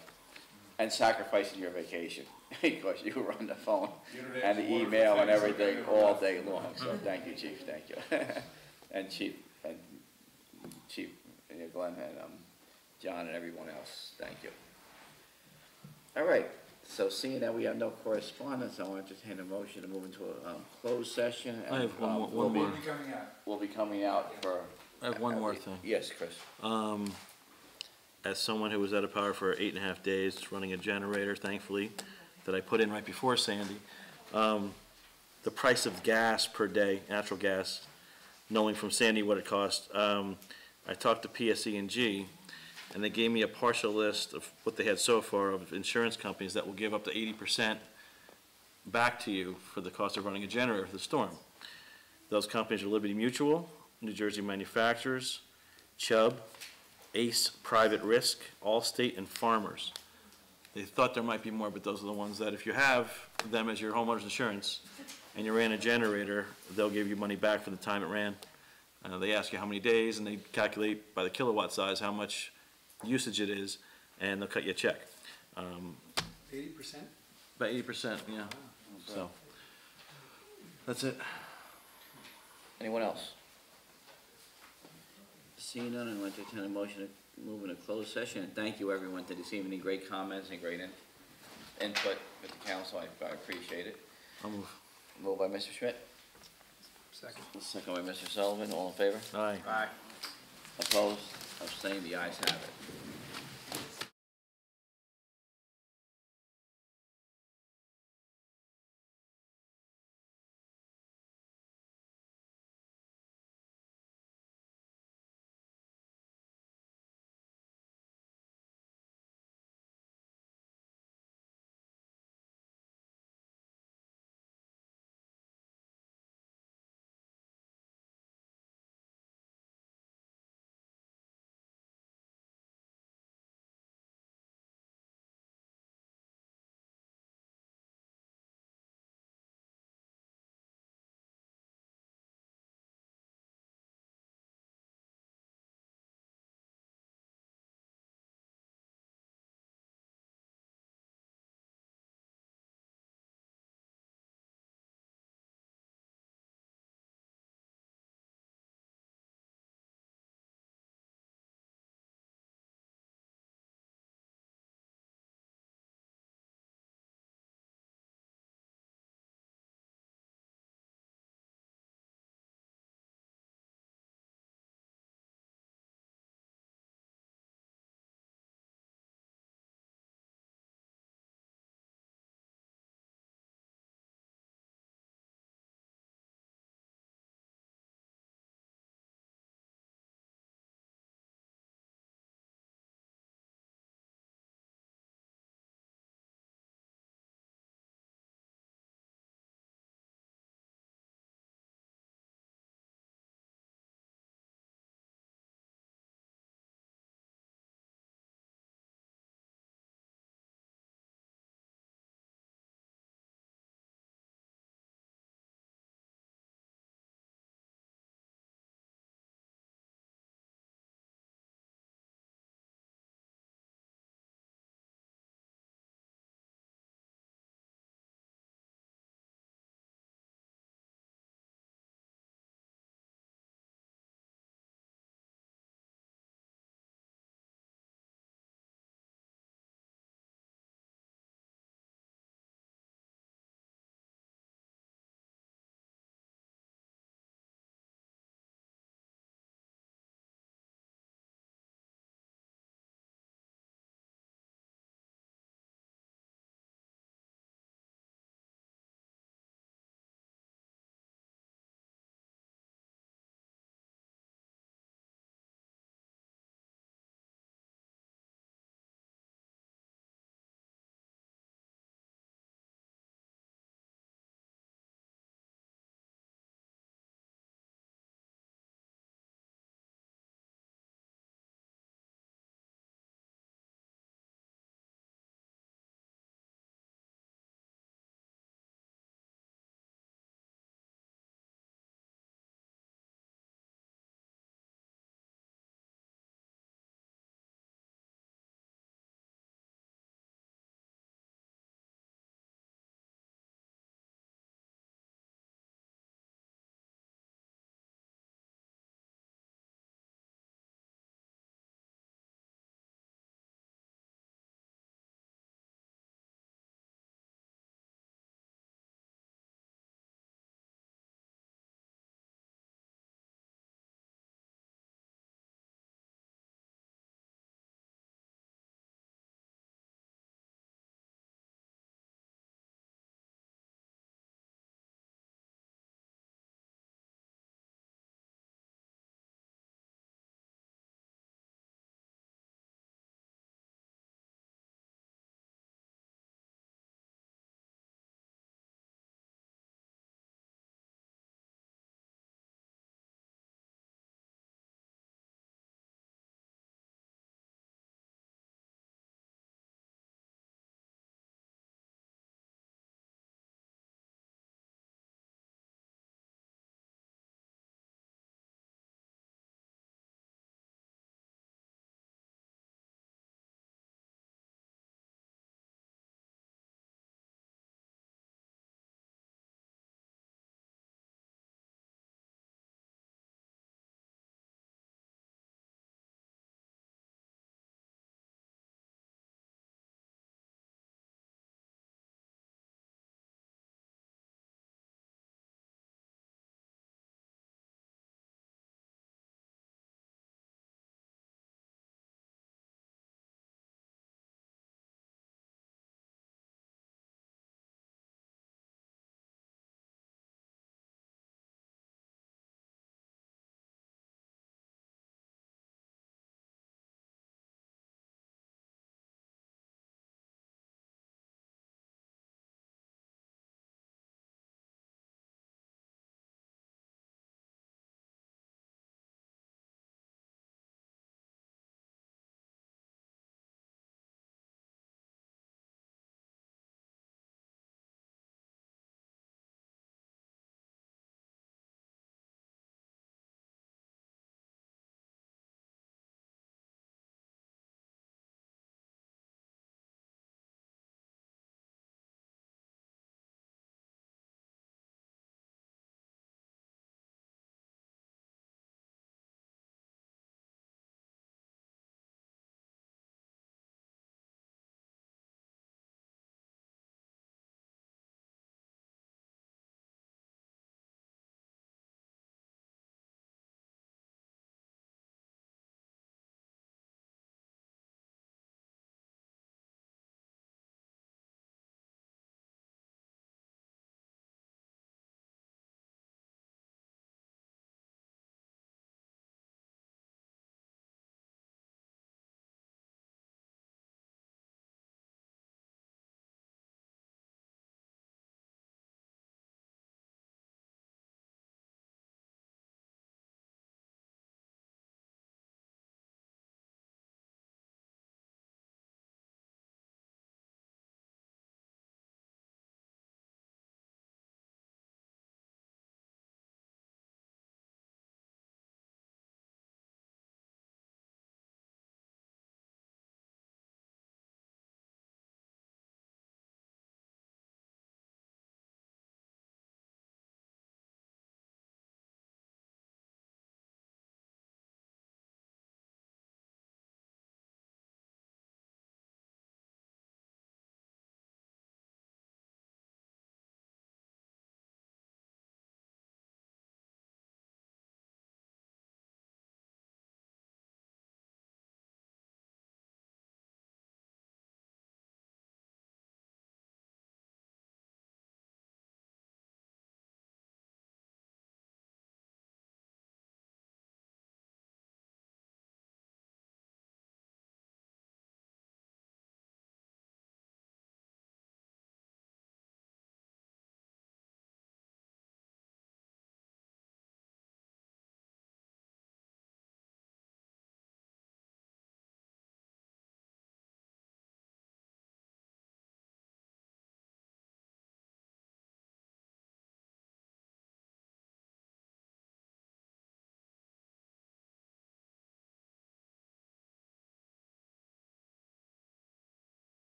and sacrificing your vacation, because you were on the phone and the email and everything all day long, so thank you, Chief, thank you. And Chief Glenn and John and everyone else, thank you. All right, so seeing that we have no correspondence, I'll entertain a motion to move into a closed session. I have one more. We'll be coming out for. I have one more thing. Yes, Chris. As someone who was out of power for 8.5 days, running a generator, thankfully, that I put in right before Sandy, the price of gas per day, natural gas, knowing from Sandy what it cost, I talked to PSE&G, and they gave me a partial list of what they had so far of insurance companies that will give up to 80% back to you for the cost of running a generator for the storm. Those companies are Liberty Mutual, New Jersey Manufacturers, Chubb, Ace Private Risk, Allstate, and Farmers. They thought there might be more, but those are the ones that if you have them as your homeowner's insurance and you ran a generator, they'll give you money back for the time it ran. They ask you how many days, and they calculate by the kilowatt size how much usage it is, and they'll cut you a check. 80%? About 80%, yeah. So, that's it. Anyone else? Seeing none, I'll entertain a motion to move into closed session. And thank you, everyone, to this evening. Great comments and great input with the council. I appreciate it. I'll move. Moved by Mr. Schmidt. Second. Second by Mr. Sullivan. All in favor? Aye. Aye. Opposed? Abstained? The ayes have it.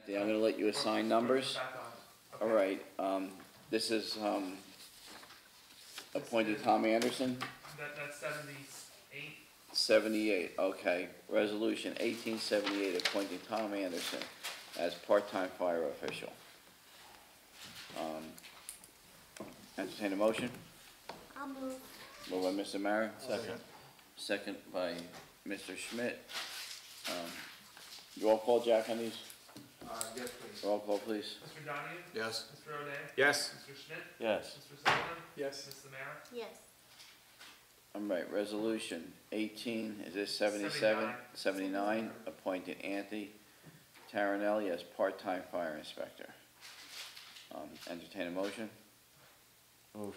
Yeah, I'm gonna let you assign numbers. Back on. All right, this is, appointed Tom Anderson, That's 78. 78, okay. Resolution 1878, appointing Tom Anderson as part-time fire official. Entertain a motion? I'll move. Moved by Mr. Mara. Second. Second by Mr. Schmidt. Roll call, Jack, on these? Yes, please. Roll call, please. Mr. Donahue? Yes. Mr. O'Day? Yes. Mr. Schmidt? Yes. Mr. Sullivan? Yes. Ms. Samara? Yes. All right, resolution 18, is this 77? 79, appointed Anthony Taranelli as part-time fire inspector. Entertain a motion? Move.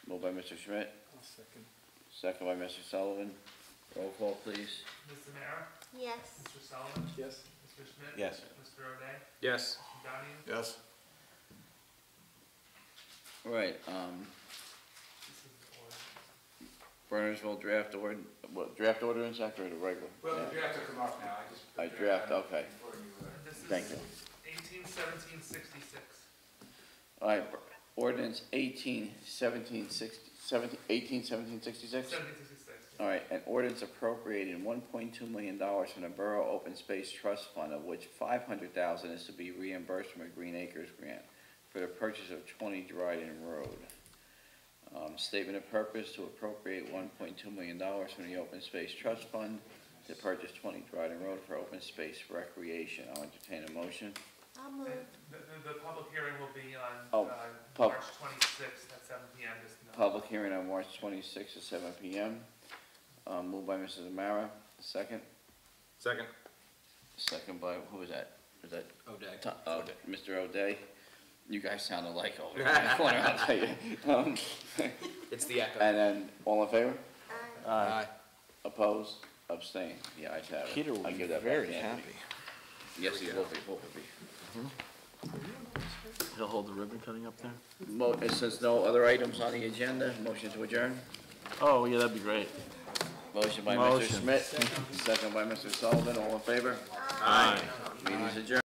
Moved by Mr. Schmidt, I'll second. second by Mr. Sullivan. Roll call, please. Ms. Samara? Yes. Mr. Sullivan? Yes. Mr. Schmidt? Yes. Mr. O'Day? Yes. Mr. Donahue? Yes. All right, This is the order. Bernardsville draft ordinance after the regular? Well, the Yeah. draft will come up now, I just. I draft, okay. Before you, This is Thank you. 181766. All right, ordinance 181766? 1766. All right, an ordinance appropriating $1.2 million from the Borough Open Space Trust Fund, of which $500,000 is to be reimbursed from a Green Acres grant for the purchase of 20 Dryden Road. Statement of purpose to appropriate $1.2 million from the Open Space Trust Fund to purchase 20 Dryden Road for open space recreation. I'll entertain a motion. I'll move. The public hearing will be on Oh, pub- March 26th at 7 p.m. Just to know. Public hearing on March 26th at 7 p.m. Moved by Mrs. Amara, second. Second. Second by, who was that? Was that? O'Day. Mr. O'Day. You guys sound alike over there in the corner, I'll tell you. It's the echo. And then, all in favor? Aye. Opposed? Abstained? The ayes have it. Peter will I be give that back very to Anthony. happy. Yes, he will be. He'll hold the ribbon cutting up there? Since no other items on the agenda, motion to adjourn? Oh, yeah, that'd be great. Motion by Mr. Motion. Schmidt, second by Mr. Sullivan, all in favor? Aye. Meeting is adjourned.